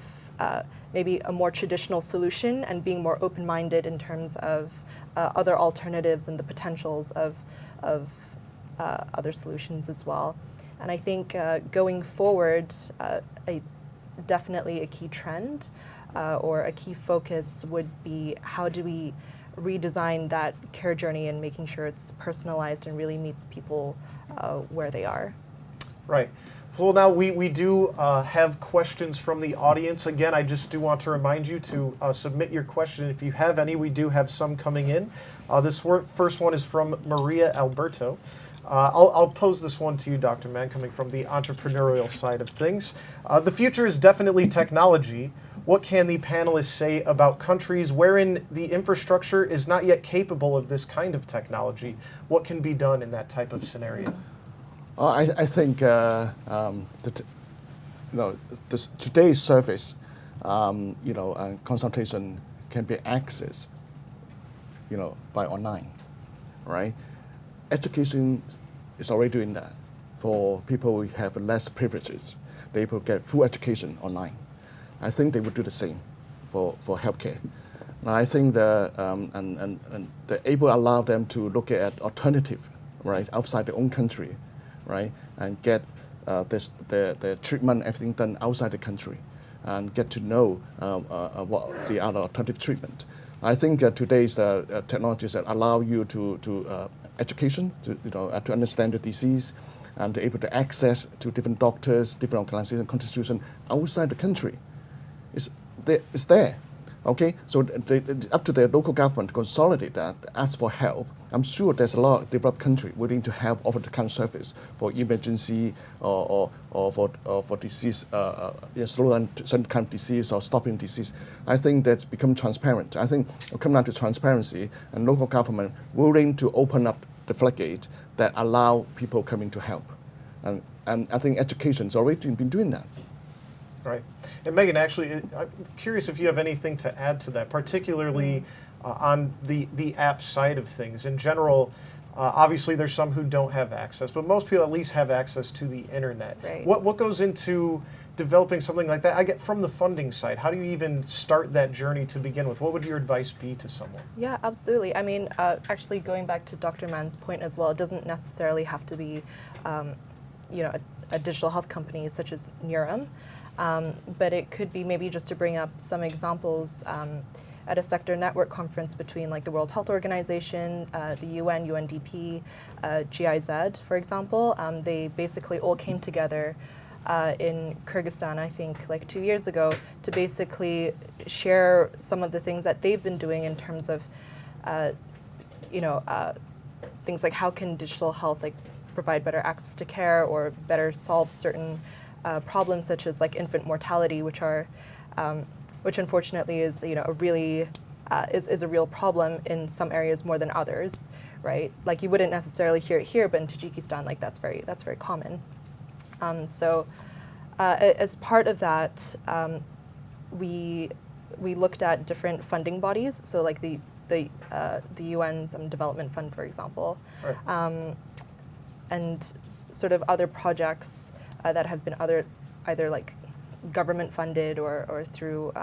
S4: maybe a more traditional solution and being more open-minded in terms of other alternatives and the potentials of other solutions as well. And I think going forward, definitely a key trend or a key focus would be how do we redesign that care journey and making sure it's personalized and really meets people where they are.
S1: Right. Well, now we do have questions from the audience. Again, I just do want to remind you to submit your question if you have any. We do have some coming in. This first one is from Maria Alberto. I'll pose this one to you, Dr. Mann, coming from the entrepreneurial side of things. The future is definitely technology. What can the panelists say about countries wherein the infrastructure is not yet capable of this kind of technology? What can be done in that type of scenario?
S3: I think today's service, consultation can be accessed, by online, right? Education is already doing that. For people who have less privileges, they will get full education online. I think they would do the same for healthcare. And I think they're able to allow them to look at alternative, right, outside their own country, right, and get the treatment, everything done outside the country, and get to know what the other alternative treatment. I think today's technologies that allow you to education, to understand the disease, and to able to access to different doctors, different organizations, constitutions outside the country, it's there. Okay, so up to the local government to consolidate that, ask for help. I'm sure there's a lot of developed countries willing to help offer the kind of service for emergency or for disease, slow down certain kind of disease or stopping disease. I think that's become transparent. I think it'll come down to transparency and local government willing to open up the floodgate that allow people coming to help. And I think education's already been doing that.
S1: Right. And Megan, actually, I'm curious if you have anything to add to that, particularly on the app side of things. In general, obviously there's some who don't have access, but most people at least have access to the internet.
S4: Right.
S1: What goes into developing something like that? I get from the funding side. How do you even start that journey to begin with? What would your advice be to someone?
S4: Yeah, absolutely. I mean, actually going back to Dr. Mann's point as well, it doesn't necessarily have to be, a digital health company such as Neurum. But it could be maybe just to bring up some examples at a sector network conference between like the World Health Organization, the UN, UNDP, GIZ, for example. They basically all came together in Kyrgyzstan, I think, like 2 years ago, to basically share some of the things that they've been doing in terms of, things like how can digital health provide better access to care or better solve certain problems such as like infant mortality, which unfortunately is a real problem in some areas more than others, right? Like you wouldn't necessarily hear it here, but in Tajikistan, like that's very common. As part of that, we looked at different funding bodies, so like the UN's Development Fund, for example,
S1: Right.
S4: and sort of other projects that have been either like government funded or through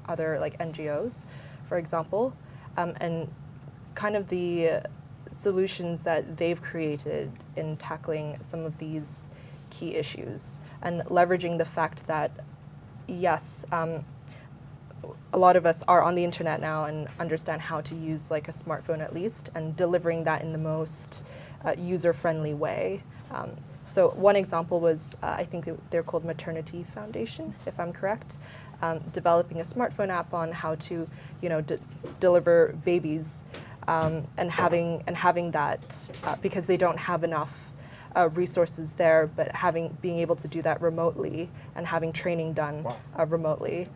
S4: other like NGOs, for example, and kind of the solutions that they've created in tackling some of these key issues and leveraging the fact that, yes, a lot of us are on the internet now and understand how to use like a smartphone at least, and delivering that in the most user-friendly way. So one example was, I think they're called Maternity Foundation, if I'm correct, developing a smartphone app on how to, deliver babies, and having that because they don't have enough resources there, but being able to do that remotely and having training done remotely.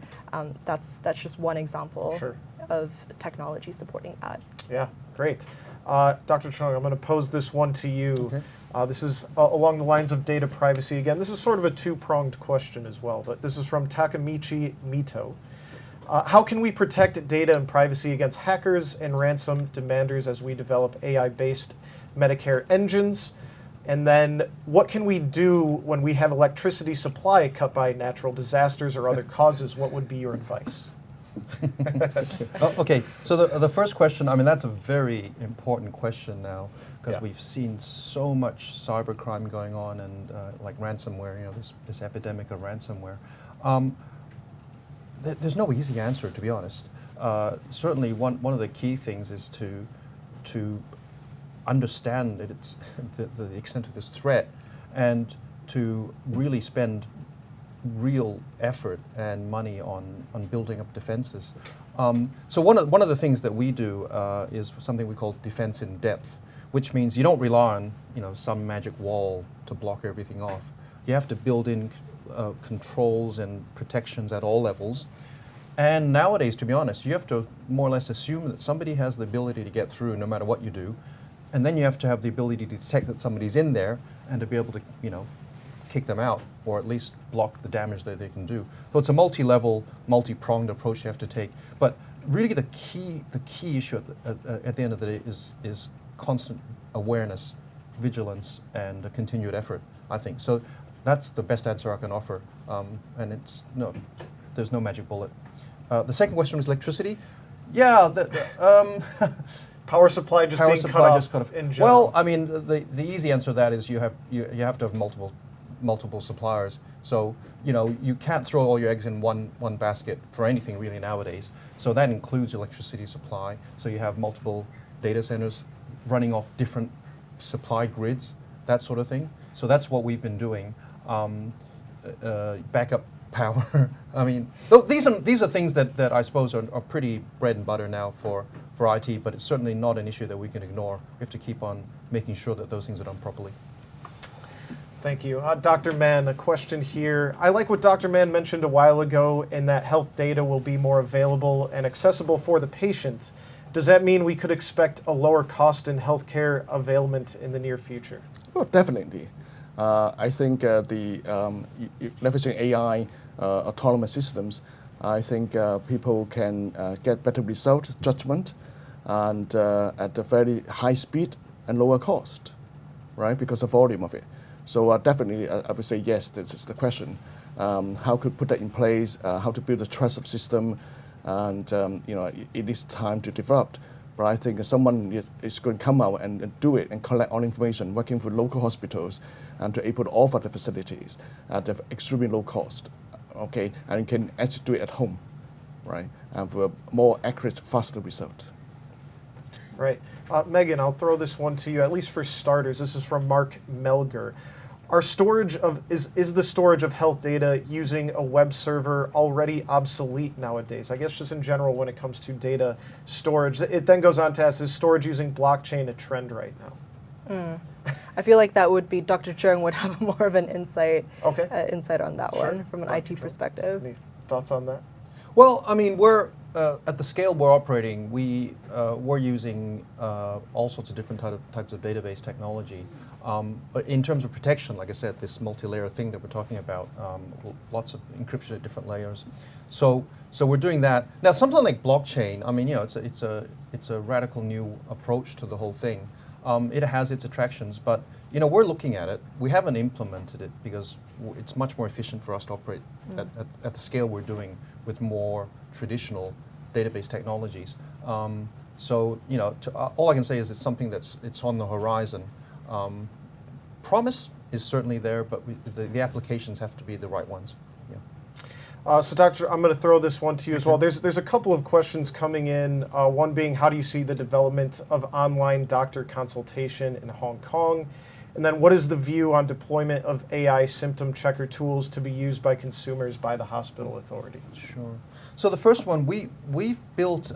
S4: That's just one example
S1: Sure.
S4: of technology supporting that.
S1: Yeah, great. Dr. Cheung, I'm going to pose this one to you.
S2: Okay.
S1: This is along the lines of data privacy. Again, this is sort of a two-pronged question as well, but this is from Takamichi Mito. How can we protect data and privacy against hackers and ransom demanders as we develop AI-based Medicare engines? And then what can we do when we have electricity supply cut by natural disasters or other causes? What would be your advice?
S2: Okay, so the first question, I mean, that's a very important question now, because
S1: Yeah.
S2: we've seen so much cybercrime going on, and like ransomware, this epidemic of ransomware. There's no easy answer, to be honest. Certainly, one of the key things is to understand that it's the extent of this threat, and to really spend real effort and money on building up defenses. So one of the things that we do is something we call defense in depth, which means you don't rely on some magic wall to block everything off. You have to build in controls and protections at all levels. And nowadays, to be honest, you have to more or less assume that somebody has the ability to get through no matter what you do. And then you have to have the ability to detect that somebody's in there and to be able to, kick them out, or at least block the damage that they can do. So it's a multi-level, multi-pronged approach you have to take. But really the key issue at the end of the day is constant awareness, vigilance, and a continued effort, I think. So that's the best answer I can offer. And there's no magic bullet. The second question was electricity. Yeah,
S1: Power supply just being cut off in general.
S2: Well, I mean, the easy answer to that is you have to have multiple suppliers. So you can't throw all your eggs in one basket for anything really nowadays. So that includes electricity supply. So you have multiple data centers running off different supply grids, that sort of thing. So that's what we've been doing. Backup power. I mean, these are things that I suppose are pretty bread and butter now for IT, but it's certainly not an issue that we can ignore. We have to keep on making sure that those things are done properly.
S1: Thank you. Dr. Mann, a question here. I like what Dr. Mann mentioned a while ago in that health data will be more available and accessible for the patient. Does that mean we could expect a lower cost in healthcare availment in the near future?
S3: Well, definitely. I think leveraging AI, autonomous systems, I think people can get better result, judgment, and at a very high speed and lower cost, right? Because of volume of it. So definitely, I would say yes. This is the question: how could put that in place? How to build a trust of system, and it is time to develop. But I think someone is going to come out and do it and collect all information, working with local hospitals, and to able to offer the facilities at an extremely low cost. Okay, and you can actually do it at home, right? And for a more accurate, faster result.
S1: Right. Megan, I'll throw this one to you, at least for starters. This is from Mark Melger. Is the storage of health data using a web server already obsolete nowadays? I guess just in general when it comes to data storage. It then goes on to ask, is storage using blockchain a trend right now?
S4: I feel like that would be Dr. Cheung would have more of an insight
S1: Okay.
S4: insight on that
S1: Sure.
S4: one from an
S1: Dr.
S4: IT
S1: Cheung.
S4: perspective.
S1: Any thoughts on that?
S2: Well, I mean, at the scale we're operating, we're using all sorts of different types of database technology. But in terms of protection, like I said, this multi-layer thing that we're talking about, lots of encryption at different layers. So we're doing that. Now, something like blockchain, I mean, it's a radical new approach to the whole thing. It has its attractions, but we're looking at it. We haven't implemented it because it's much more efficient for us to operate at the scale we're doing with more traditional database technologies. So all I can say is it's something it's on the horizon. Promise is certainly there, but the applications have to be the right ones.
S1: So, Doctor, I'm going to throw this one to you as well. There's a couple of questions coming in. One being, how do you see the development of online doctor consultation in Hong Kong? And then, what is the view on deployment of AI symptom checker tools to be used by consumers by the hospital authority?
S2: Sure. So the first one, we've built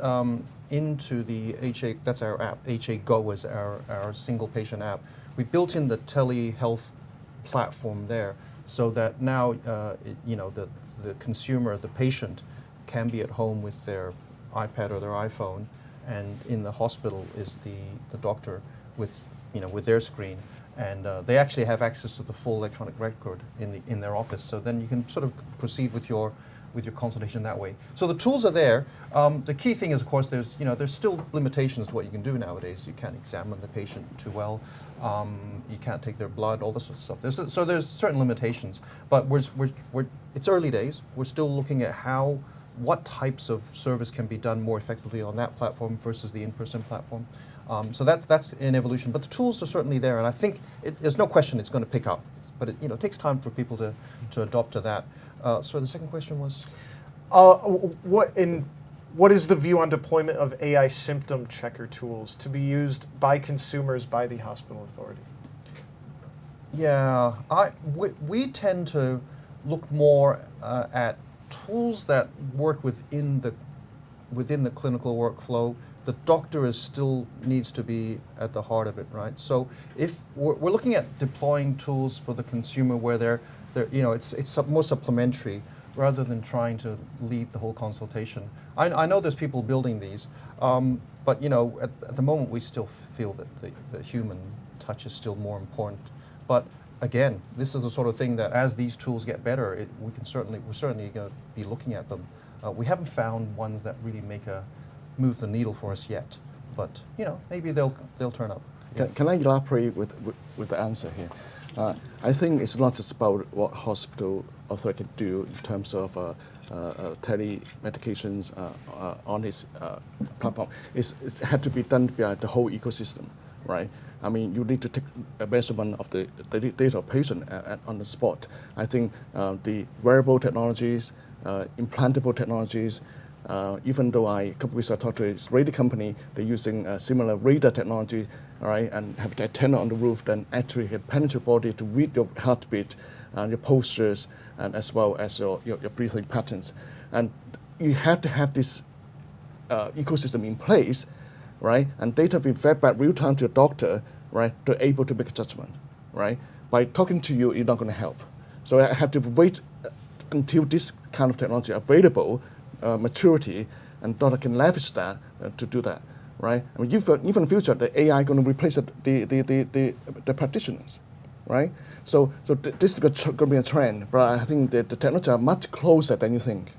S2: into the HA, that's our app, HA Go is our single patient app. We built in the telehealth platform there so that now, the consumer, the patient, can be at home with their iPad or their iPhone, and in the hospital is the doctor with their screen, and they actually have access to the full electronic record in their office. So then you can sort of proceed with your consultation that way. So the tools are there. The key thing is, of course, there's still limitations to what you can do nowadays. You can't examine the patient too well. You can't take their blood, all this sort of stuff. There's certain limitations, but it's early days. We're still looking at what types of service can be done more effectively on that platform versus the in-person platform. So that's an evolution, but the tools are certainly there, and I think there's no question it's going to pick up. But it takes time for people to adopt to that. So the second question was?
S1: What is the view on deployment of AI symptom checker tools to be used by consumers by the hospital authority?
S2: Yeah, we tend to look more at tools that work within the clinical workflow. The doctor still needs to be at the heart of it, right? So if we're looking at deploying tools for the consumer where it's more supplementary rather than trying to lead the whole consultation. I know there's people building these, but at the moment we still feel that the human touch is still more important. But again, this is the sort of thing that as these tools get better, we're certainly going to be looking at them. We haven't found ones that really move the needle for us yet, but maybe they'll turn up. Yeah.
S3: Can I elaborate with the answer here? I think it's not just about what hospital authority can do in terms of telemedications on his platform. It had to be done by the whole ecosystem, right? I mean, you need to take a measurement of the data of patient on the spot. I think the wearable technologies, implantable technologies, even though a couple weeks ago I talked to a radio company, they're using similar radar technology, all right, and have the antenna on the roof, then actually have penetrate body to read your heartbeat and your postures, and as well as your breathing patterns. And you have to have this ecosystem in place, right? And data be fed back real time to your doctor, right, to able to make a judgment, right? By talking to you, you're not going to help. So I have to wait until this kind of technology available, maturity, and doctor can leverage that to do that, right? I mean, even in the future, the AI going to replace the practitioners, right? So this is going to be a trend, but I think the technology are much closer than you think,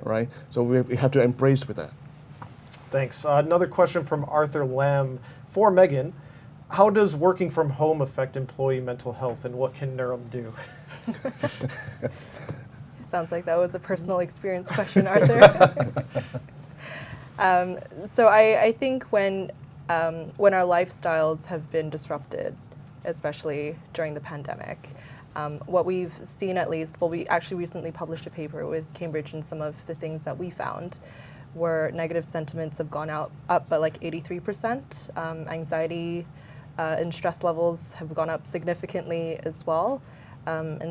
S3: right? So we have to embrace with that.
S1: Thanks. Another question from Arthur Lam for Megan. How does working from home affect employee mental health, and what can Neurum do?
S4: Sounds like that was a personal experience question, Arthur. So I think when our lifestyles have been disrupted, especially during the pandemic, what we've seen at least, well, we actually recently published a paper with Cambridge, and some of the things that we found were negative sentiments have gone up by like 83%. Anxiety and stress levels have gone up significantly as well. And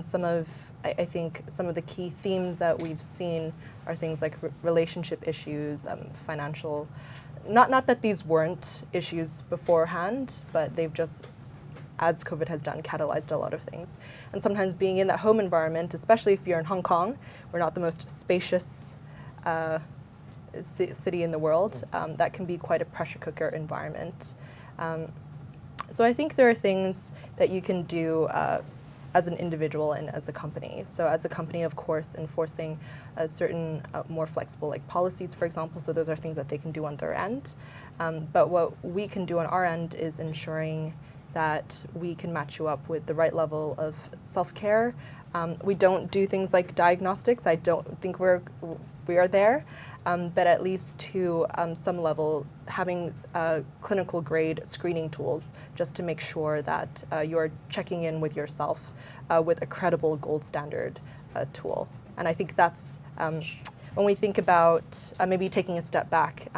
S4: I think some of the key themes that we've seen are things like relationship issues, financial, not that these weren't issues beforehand, but they've just, as COVID has done, catalyzed a lot of things. And sometimes being in that home environment, especially if you're in Hong Kong, we're not the most spacious city in the world, that can be quite a pressure cooker environment. So I think there are things that you can do as an individual and as a company. So as a company, of course, enforcing a certain more flexible like policies, for example, so those are things that they can do on their end. But what we can do on our end is ensuring that we can match you up with the right level of self-care. We don't do things like diagnostics. I don't think we are there. But at least to some level, having clinical grade screening tools just to make sure that you're checking in with yourself with a credible gold standard tool. And I think that's, when we think about maybe taking a step back,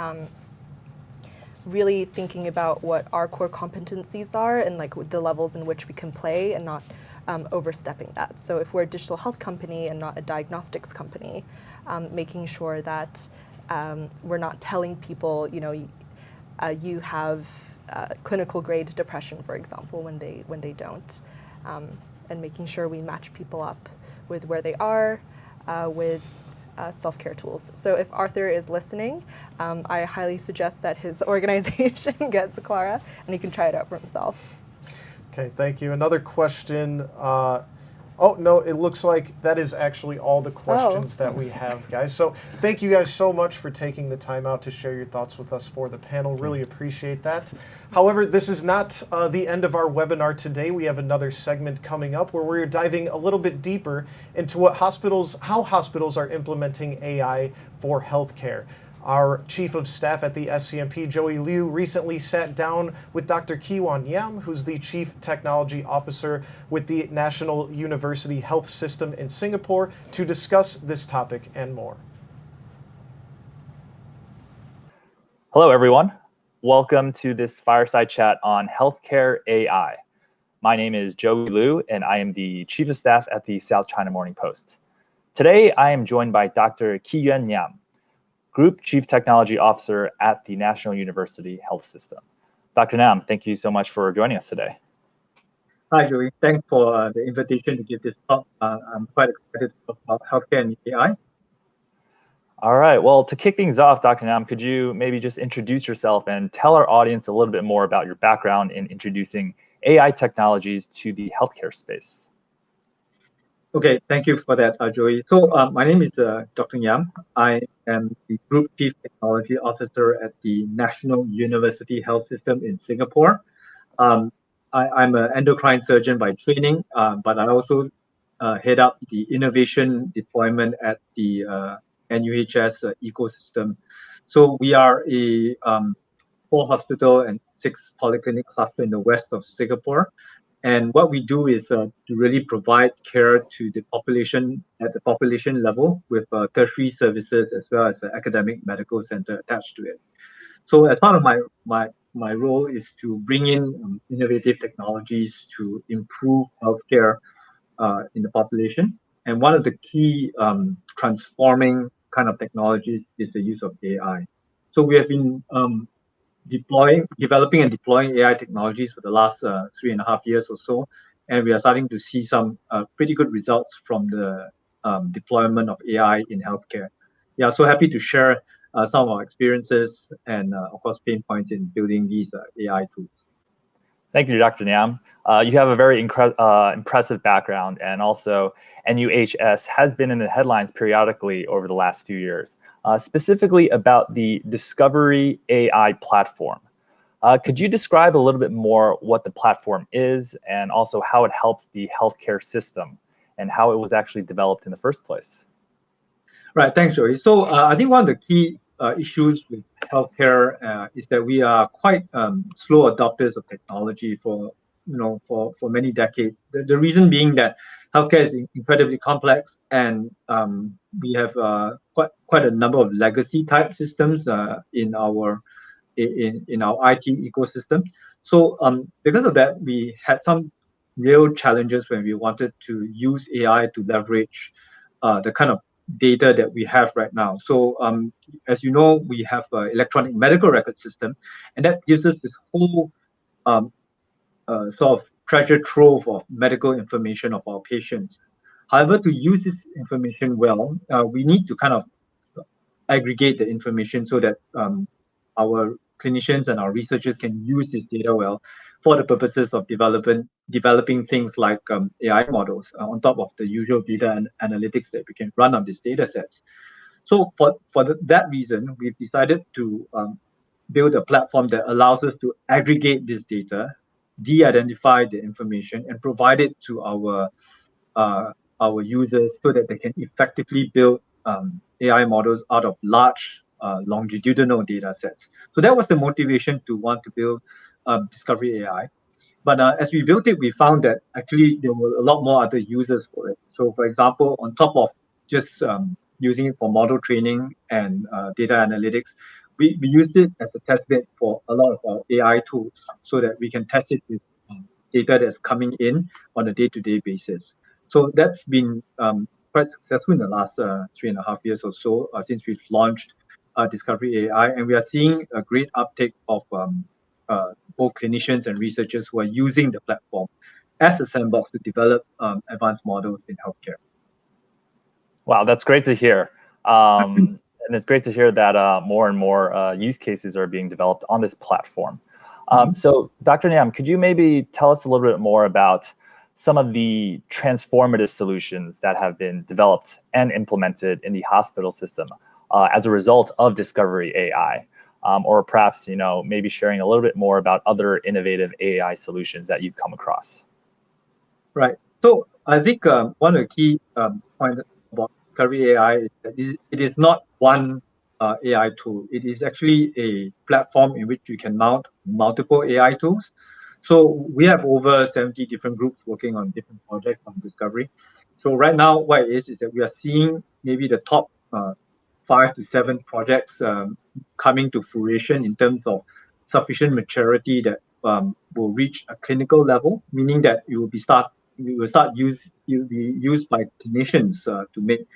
S4: really thinking about what our core competencies are and like the levels in which we can play and not overstepping that. So if we're a digital health company and not a diagnostics company, making sure that we're not telling people, you have clinical grade depression, for example, when they don't, and making sure we match people up with where they are with self-care tools. So if Arthur is listening, I highly suggest that his organization gets Clara, and he can try it out for himself.
S1: Okay, thank you. Another question. Oh, no, it looks like that is actually all the questions that we have, guys. So thank you guys so much for taking the time out to share your thoughts with us for the panel. Really appreciate that. However, this is not the end of our webinar today. We have another segment coming up where we're diving a little bit deeper into how hospitals are implementing AI for healthcare. Our Chief of Staff at the SCMP, Joey Liu, recently sat down with Dr. Kiwan Yam, who's the Chief Technology Officer with the National University Health System in Singapore, to discuss this topic and more.
S5: Hello, everyone. Welcome to this fireside chat on healthcare AI. My name is Joey Liu, and I am the Chief of Staff at the South China Morning Post. Today, I am joined by Dr. Kiwan Yam, Group Chief Technology Officer at the National University Health System. Dr. Nam, thank you so much for joining us today.
S6: Hi, Joey. Thanks for the invitation to give this talk. I'm quite excited to talk about healthcare and AI.
S5: All right. Well, to kick things off, Dr. Nam, could you maybe just introduce yourself and tell our audience a little bit more about your background in introducing AI technologies to the healthcare space?
S6: Okay, thank you for that, Joey. So my name is Dr. Yam. I am the Group Chief Technology Officer at the National University Health System in Singapore. I'm an endocrine surgeon by training, but I also head up the innovation deployment at the NUHS ecosystem. So we are a 4-hospital and 6 polyclinic cluster in the west of Singapore. And what we do is to really provide care to the population at the population level with tertiary services as well as the academic medical center attached to it. So as part of my role is to bring in innovative technologies to improve healthcare in the population. And one of the key transforming kind of technologies is the use of AI. So we have been developing and deploying AI technologies for the last 3.5 years or so, and we are starting to see some pretty good results from the deployment of AI in healthcare. Yeah, so happy to share some of our experiences and, of course, pain points in building these AI tools.
S5: Thank you, Dr. Nam. You have a very impressive background, and also NUHS has been in the headlines periodically over the last few years, specifically about the Discovery AI platform. Could you describe a little bit more what the platform is and also how it helps the healthcare system and how it was actually developed in the first place?
S6: Right, thanks, Joey. So I think one of the key issues with healthcare is that we are quite slow adopters of technology for many decades. The reason being that healthcare is incredibly complex, and we have quite a number of legacy type systems in our IT ecosystem. So because of that, we had some real challenges when we wanted to use AI to leverage the kind of data that we have right now. So as you know, we have an electronic medical record system, and that gives us this whole sort of treasure trove of medical information of our patients. However, to use this information well, we need to kind of aggregate the information so that our clinicians and our researchers can use this data well for the purposes of developing things like AI models on top of the usual data and analytics that we can run on these data sets. So that reason, we've decided to build a platform that allows us to aggregate this data, de-identify the information, and provide it to our users so that they can effectively build AI models out of large longitudinal data sets. So that was the motivation to want to build Discovery AI. But as we built it, we found that actually there were a lot more other users for it. So for example, on top of just using it for model training and data analytics, we used it as a test bed for a lot of our AI tools so that we can test it with data that's coming in on a day-to-day basis. So that's been quite successful in the last 3.5 years or so since we've launched Discovery AI, and we are seeing a great uptake of both clinicians and researchers who are using the platform as a sandbox to develop advanced models in healthcare.
S5: Wow, that's great to hear. And it's great to hear that more and more use cases are being developed on this platform. So Dr. Nam, could you maybe tell us a little bit more about some of the transformative solutions that have been developed and implemented in the hospital system as a result of Discovery AI? Or perhaps, maybe sharing a little bit more about other innovative AI solutions that you've come across.
S6: Right. So I think one of the key points about Discovery AI is that it is not one AI tool. It is actually a platform in which you can mount multiple AI tools. So we have over 70 different groups working on different projects on Discovery. So right now, what it is that we are seeing maybe the top 5 to 7 projects coming to fruition in terms of sufficient maturity that will reach a clinical level, meaning that it will be used by clinicians to make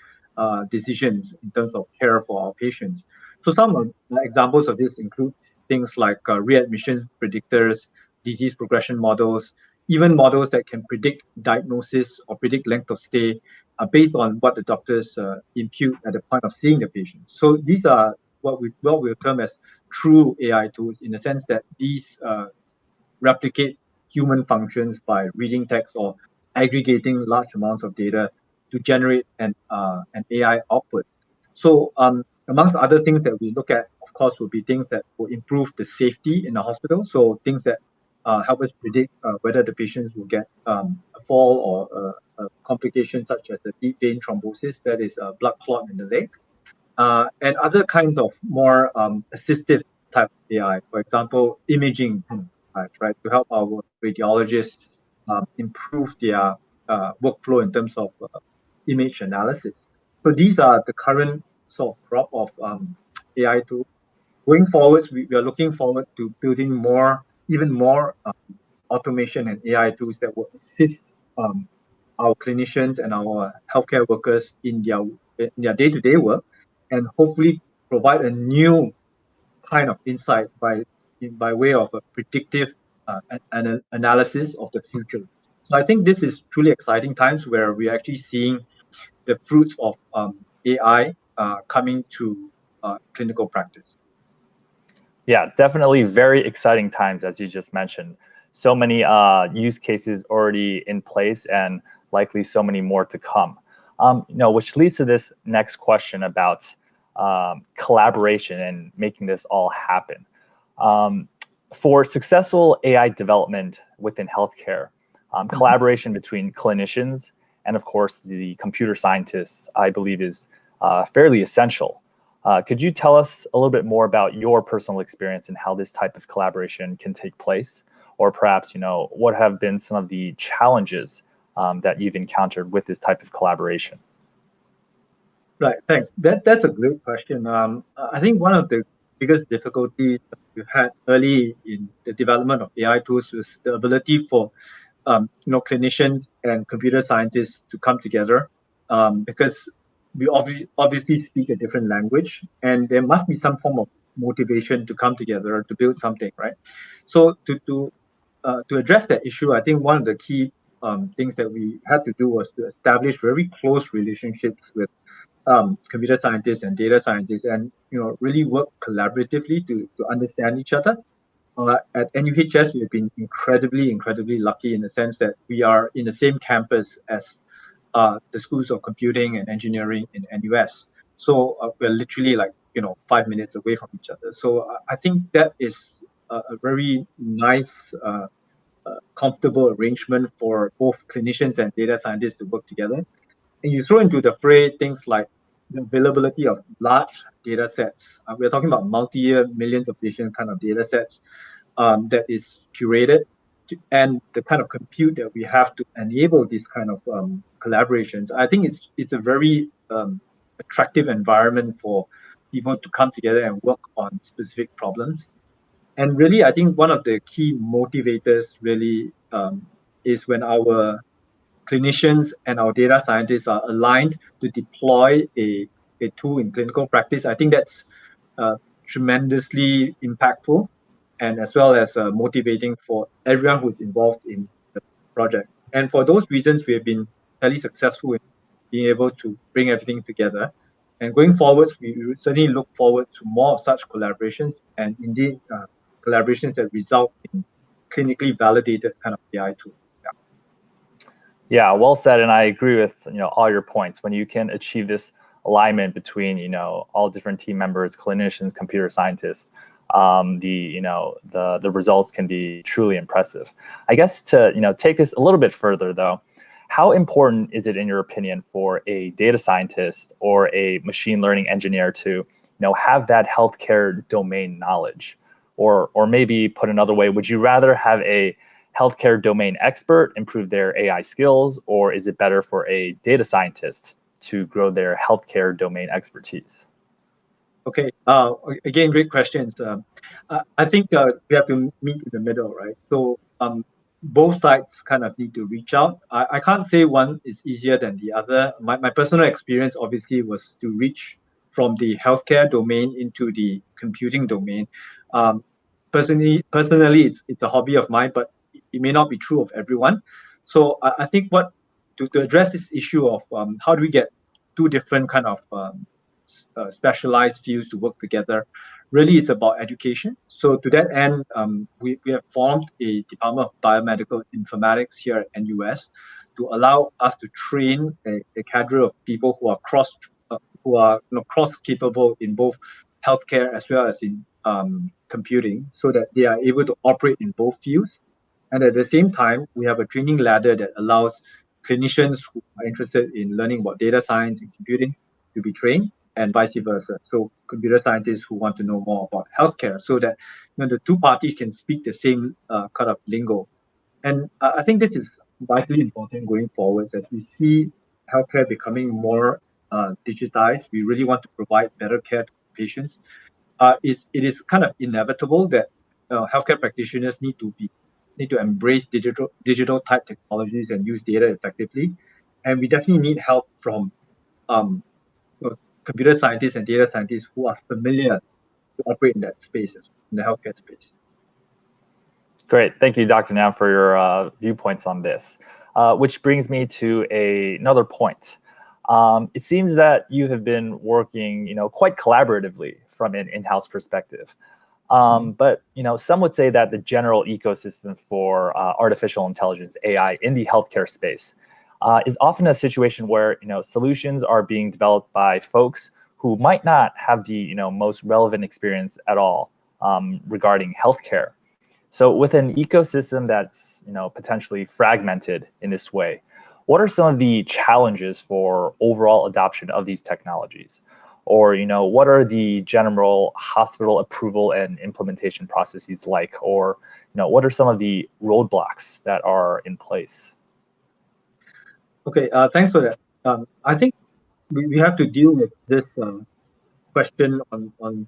S6: decisions in terms of care for our patients. So some of the examples of this include things like readmission predictors, disease progression models, even models that can predict diagnosis or predict length of stay based on what the doctors impute at the point of seeing the patient. So these are what we'll term as true AI tools, in the sense that these replicate human functions by reading text or aggregating large amounts of data to generate an AI output. So amongst other things that we look at, of course, will be things that will improve the safety in the hospital. So things that help us predict whether the patients will get a fall or a complication such as a deep vein thrombosis, that is a blood clot in the leg, and other kinds of more assistive type of AI. For example, imaging, right, to help our radiologists improve their workflow in terms of image analysis. So these are the current sort of crop of AI tools. Going forward, we are looking forward to building even more automation and AI tools that will assist our clinicians and our healthcare workers in their day-to-day work, and hopefully provide a new kind of insight by way of a predictive analysis of the future. So I think this is truly exciting times where we're actually seeing the fruits of AI coming to clinical practice.
S5: Yeah, definitely very exciting times, as you just mentioned. So many use cases already in place, and likely so many more to come. Which leads to this next question about collaboration and making this all happen. For successful AI development within healthcare, collaboration between clinicians and, of course, the computer scientists, I believe, is fairly essential. Could you tell us a little bit more about your personal experience and how this type of collaboration can take place? Or perhaps, what have been some of the challenges that you've encountered with this type of collaboration?
S6: Right, thanks. That's a great question. I think one of the biggest difficulties we've had early in the development of AI tools was the ability for clinicians and computer scientists to come together, because we obviously speak a different language, and there must be some form of motivation to come together to build something, right? So to address that issue, I think one of the key things that we had to do was to establish very close relationships with computer scientists and data scientists, and really work collaboratively to understand each other. At NUHS, we've been incredibly lucky in the sense that we are in the same campus as the schools of computing and engineering in NUS. So we're literally 5 minutes away from each other. So I think that is a very nice, comfortable arrangement for both clinicians and data scientists to work together. And you throw into the fray things like the availability of large data sets. We're talking about multi-year, millions of patient kind of data sets that is curated, and the kind of compute that we have to enable these kind of collaborations. I think it's a very attractive environment for people to come together and work on specific problems. And really, I think one of the key motivators really is when our clinicians and our data scientists are aligned to deploy a tool in clinical practice. I think that's tremendously impactful, and as well as motivating for everyone who's involved in the project. And for those reasons, we have been fairly successful in being able to bring everything together. And going forward, we certainly look forward to more of such collaborations, and indeed collaborations that result in clinically validated kind of AI tools.
S5: Yeah, well said, and I agree with all your points. When you can achieve this alignment between all different team members, clinicians, computer scientists, the results can be truly impressive. I guess to take this a little bit further though, how important is it in your opinion for a data scientist or a machine learning engineer to have that healthcare domain knowledge? Or maybe put another way, would you rather have a healthcare domain expert improve their AI skills, or is it better for a data scientist to grow their healthcare domain expertise?
S6: Okay. Again, great questions. I think we have to meet in the middle, right? So both sides kind of need to reach out. I can't say one is easier than the other. My personal experience obviously was to reach from the healthcare domain into the computing domain. Personally, it's a hobby of mine, but it may not be true of everyone. So I think to address this issue of how do we get two different kind of specialized fields to work together, really it's about education. So to that end, we have formed a Department of Biomedical Informatics here at NUS to allow us to train a cadre of people who are cross capable in both healthcare as well as in computing, so that they are able to operate in both fields. And at the same time, we have a training ladder that allows clinicians who are interested in learning about data science and computing to be trained, and vice versa. So computer scientists who want to know more about healthcare, so that the two parties can speak the same kind of lingo. And I think this is vitally important going forward as we see healthcare becoming more digitized. We really want to provide better care to patients. It is kind of inevitable that healthcare practitioners need to embrace digital type technologies and use data effectively. And we definitely need help from computer scientists and data scientists who are familiar to operate in that space, in the healthcare space.
S5: Great. Thank you, Dr. Nam, for your viewpoints on this. Which brings me to another point. It seems that you have been working, quite collaboratively from an in-house perspective. But some would say that the general ecosystem for artificial intelligence, AI, in the healthcare space is often a situation where solutions are being developed by folks who might not have the most relevant experience at all regarding healthcare. So with an ecosystem that's potentially fragmented in this way, what are some of the challenges for overall adoption of these technologies? Or what are the general hospital approval and implementation processes like? Or what are some of the roadblocks that are in place?
S6: Okay, thanks for that. I think we have to deal with this question on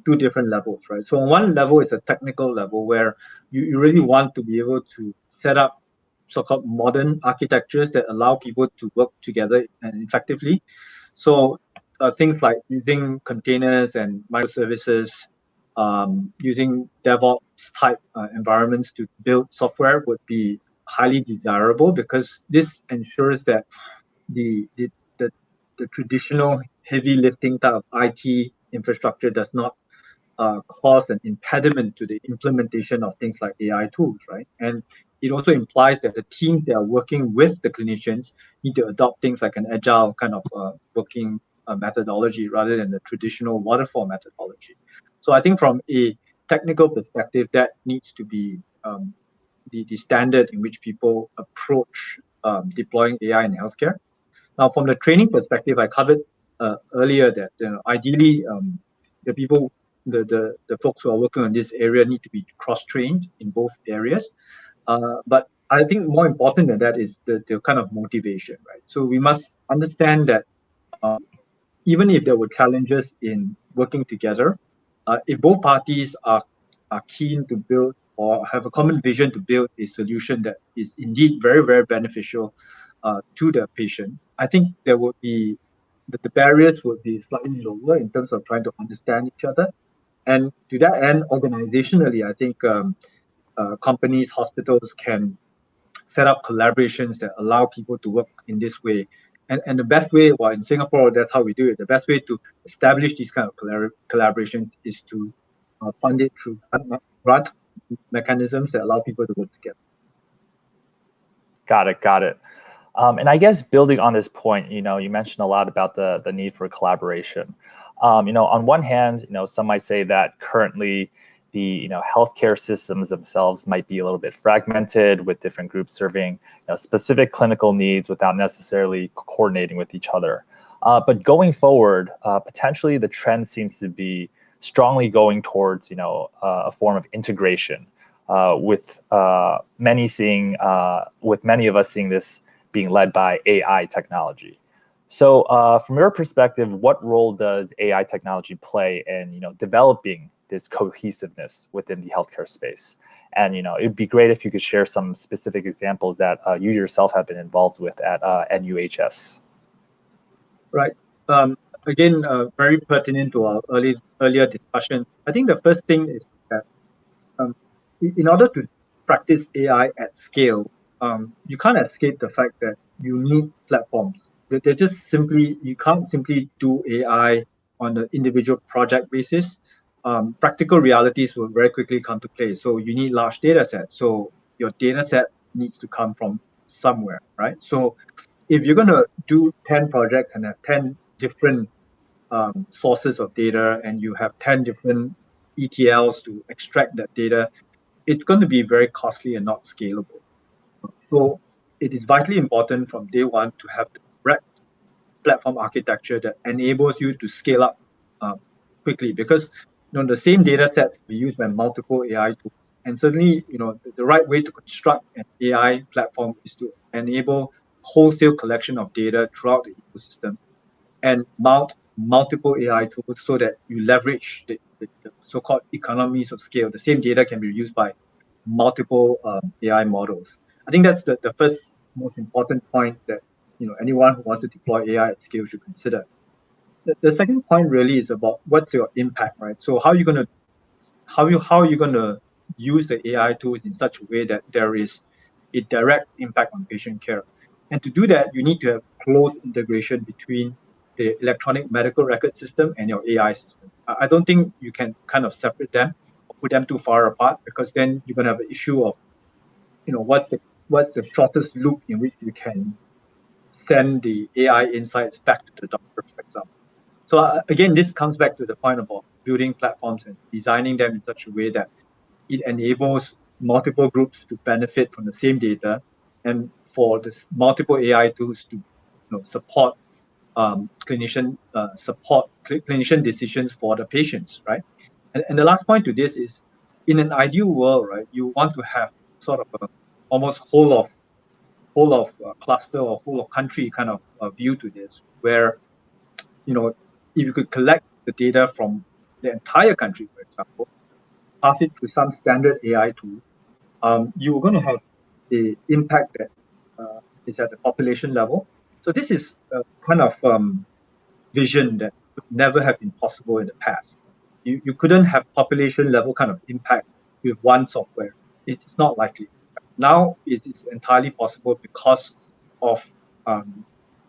S6: two different levels, right? So on one level, it's a technical level where you really want to be able to set up so-called modern architectures that allow people to work together and effectively. So things like using containers and microservices, using DevOps type environments to build software would be highly desirable, because this ensures that the traditional heavy lifting type of IT infrastructure does not cause an impediment to the implementation of things like AI tools, right? And it also implies that the teams that are working with the clinicians need to adopt things like an agile kind of working methodology rather than the traditional waterfall methodology. So I think from a technical perspective, that needs to be the standard in which people approach deploying AI in healthcare. Now, from the training perspective, I covered earlier that ideally the folks who are working on this area need to be cross-trained in both areas. But I think more important than that is the kind of motivation, right? So we must understand that even if there were challenges in working together, if both parties are keen to build or have a common vision to build a solution that is indeed very, very beneficial to the patient, I think there would be the barriers would be slightly lower in terms of trying to understand each other. And to that end, organizationally, I think companies, hospitals can set up collaborations that allow people to work in this way. And the best way, well, in Singapore, that's how we do it. The best way to establish these kind of collaborations is to fund it through grant mechanisms that allow people to work together.
S5: Got it. Got it. And I guess building on this point, you mentioned a lot about the need for collaboration. On one hand, some might say that currently the healthcare systems themselves might be a little bit fragmented with different groups serving specific clinical needs without necessarily coordinating with each other. But going forward, potentially the trend seems to be strongly going towards a form of integration, with many of us seeing this being led by AI technology. So from your perspective, what role does AI technology play in developing this cohesiveness within the healthcare space? And it'd be great if you could share some specific examples that you yourself have been involved with at NUHS.
S6: Right. Again, very pertinent to our earlier discussion. I think the first thing is that in order to practice AI at scale, you can't escape the fact that you need platforms. They're just simply, you can't simply do AI on an individual project basis. Practical realities will very quickly come to play. So you need large data sets. So your data set needs to come from somewhere, right? So if you're going to do 10 projects and have 10 different sources of data and you have 10 different ETLs to extract that data, it's going to be very costly and not scalable. So it is vitally important from day one to have the correct platform architecture that enables you to scale up quickly, because the same data sets be used by multiple AI tools. And certainly, the right way to construct an AI platform is to enable wholesale collection of data throughout the ecosystem and mount multiple AI tools so that you leverage the so-called economies of scale. The same data can be used by multiple AI models. I think that's the first most important point that anyone who wants to deploy AI at scale should consider. The second point really is about what's your impact, right? So how are you going to use the AI tools in such a way that there is a direct impact on patient care? And to do that, you need to have close integration between the electronic medical record system and your AI system. I don't think you can kind of separate them or put them too far apart, because then you're going to have an issue of, what's the shortest loop in which you can send the AI insights back to the doctor, for example. So again, this comes back to the point about building platforms and designing them in such a way that it enables multiple groups to benefit from the same data, and for this multiple AI tools to support clinician decisions for the patients, right? And the last point to this is, in an ideal world, right, you want to have sort of a almost whole of cluster or whole of country kind of view to this, where if you could collect the data from the entire country, for example, pass it to some standard AI tool, you're going to have the impact that is at the population level. So this is a kind of vision that would never have been possible in the past. You couldn't have population level kind of impact with one software. It's not likely. Now it is entirely possible because of the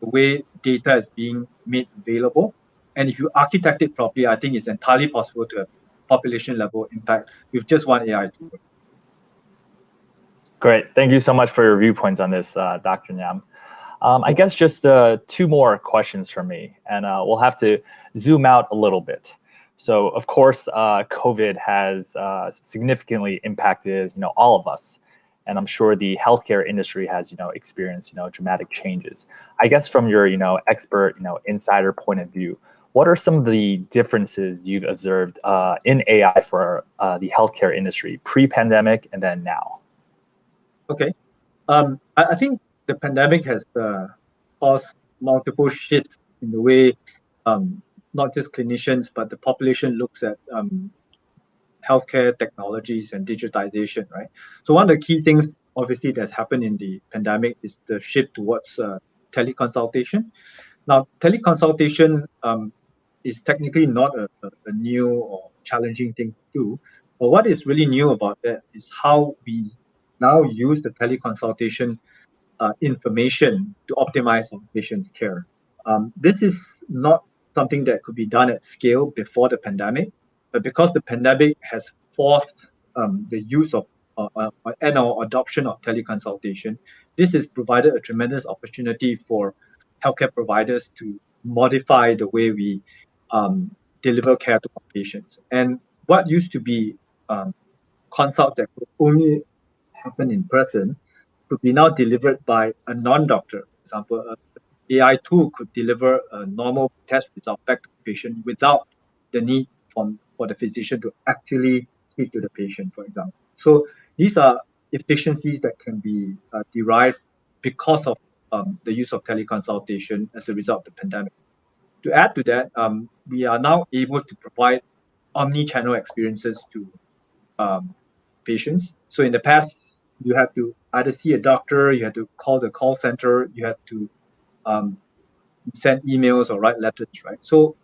S6: way data is being made available And if you architect it properly, I think it's entirely possible to have population level impact with just one AI tool.
S5: Great. Thank you so much for your viewpoints on this, Dr. Nyam. I guess just 2 more questions from me, and we'll have to zoom out a little bit. So, of course, COVID has significantly impacted, all of us, and I'm sure the healthcare industry has, experienced, dramatic changes. I guess from your, expert, insider point of view, what are some of the differences you've observed in AI for the healthcare industry pre-pandemic and then now?
S6: Okay. I think the pandemic has caused multiple shifts in the way not just clinicians, but the population looks at healthcare technologies and digitization, right? So one of the key things, obviously, that's happened in the pandemic is the shift towards teleconsultation. Now, teleconsultation is technically not a new or challenging thing to do, but what is really new about that is how we now use the teleconsultation information to optimize on patients' care. This is not something that could be done at scale before the pandemic, but because the pandemic has forced the use of and/or adoption of teleconsultation, this has provided a tremendous opportunity for healthcare providers to modify the way we deliver care to our patients. And what used to be consults that could only happen in person could be now delivered by a non-doctor. For example, an AI tool could deliver a normal test result back to the patient without the need for the physician to actually speak to the patient, for example. So these are efficiencies that can be derived because of the use of teleconsultation as a result of the pandemic. To add to that, we are now able to provide omni-channel experiences to patients. So in the past, you had to either see a doctor, you had to call the call center, you had to send emails or write letters, right? So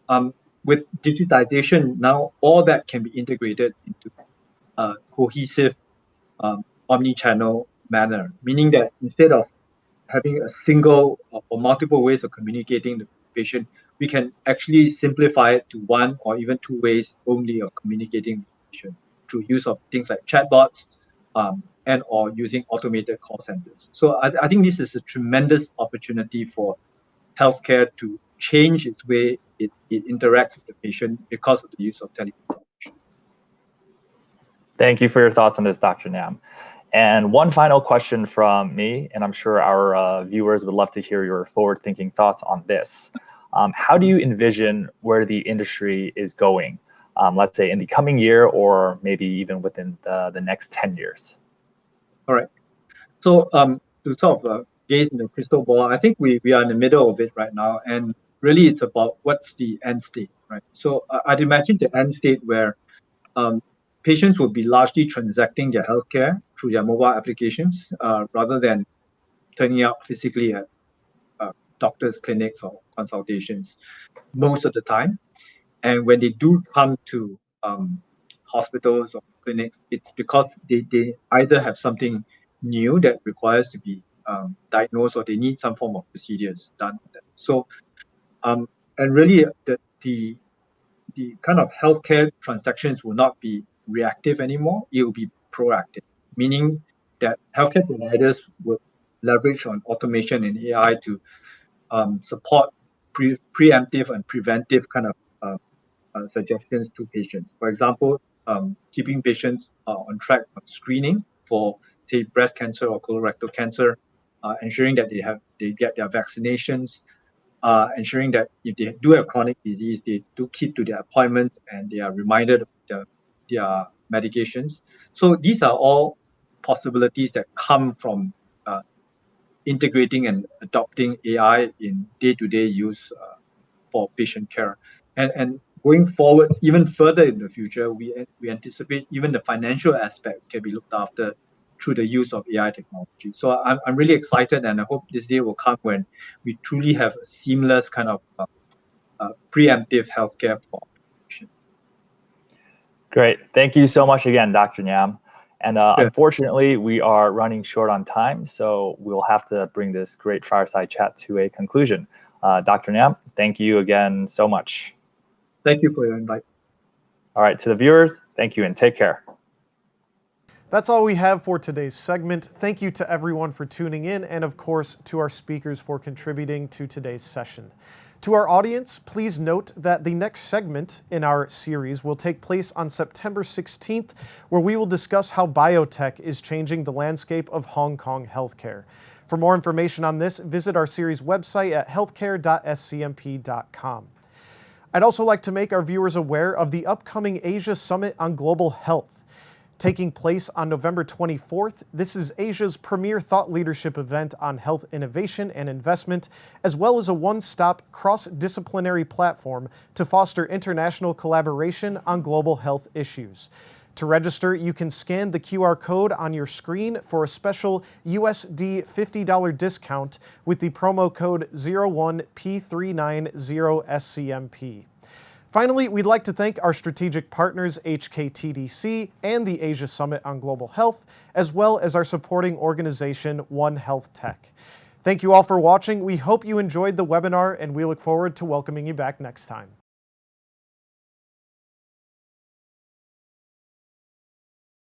S6: with digitization, now all that can be integrated into a cohesive omni-channel manner, meaning that instead of having a single or multiple ways of communicating with the patient, we can actually simplify it to 1 or even 2 ways only of communicating with the patient through use of things like chatbots and or using automated call centers. So I think this is a tremendous opportunity for healthcare to change its way it interacts with the patient because of the use of teleconsultation.
S5: Thank you for your thoughts on this, Dr. Nyam. And one final question from me, and I'm sure our viewers would love to hear your forward-thinking thoughts on this. How do you envision where the industry is going, let's say in the coming year or maybe even within the next 10 years?
S6: All right. So to sort of gaze in the crystal ball, I think we are in the middle of it right now. And really, it's about what's the end state, right? So I'd imagine the end state where patients will be largely transacting their healthcare through their mobile applications rather than turning up physically at doctors' clinics or consultations most of the time. And when they do come to hospitals or clinics, it's because they either have something new that requires to be diagnosed or they need some form of procedures done with them. So, and really the kind of healthcare transactions will not be reactive anymore. It will be proactive, meaning that healthcare providers will leverage on automation and AI to support preemptive and preventive kind of suggestions to patients. For example, keeping patients on track on screening for, say, breast cancer or colorectal cancer, ensuring that they get their vaccinations, ensuring that if they do have chronic disease, they do keep to their appointments and they are reminded of their medications. So these are all possibilities that come from integrating and adopting AI in day-to-day use for patient care. And going forward, even further in the future, we anticipate even the financial aspects can be looked after through the use of AI technology. So I'm really excited, and I hope this day will come when we truly have a seamless kind of preemptive healthcare for patients.
S5: Great. Thank you so much again, Dr. Nyam. And unfortunately, we are running short on time, so we'll have to bring this great fireside chat to a conclusion. Dr. Nyam, thank you again so much.
S6: Thank you for your invite.
S5: All right, to the viewers, thank you and take care.
S1: That's all we have for today's segment. Thank you to everyone for tuning in, and of course to our speakers for contributing to today's session. To our audience, please note that the next segment in our series will take place on September 16th, where we will discuss how biotech is changing the landscape of Hong Kong healthcare. For more information on this, visit our series website at healthcare.scmp.com. I'd also like to make our viewers aware of the upcoming Asia Summit on Global Health. Taking place on November 24th, this is Asia's premier thought leadership event on health innovation and investment, as well as a one-stop cross-disciplinary platform to foster international collaboration on global health issues. To register, you can scan the QR code on your screen for a special USD $50 discount with the promo code 01P390SCMP. Finally, we'd like to thank our strategic partners HKTDC and the Asia Summit on Global Health, as well as our supporting organization, One Health Tech. Thank you all for watching. We hope you enjoyed the webinar, and we look forward to welcoming you back next time.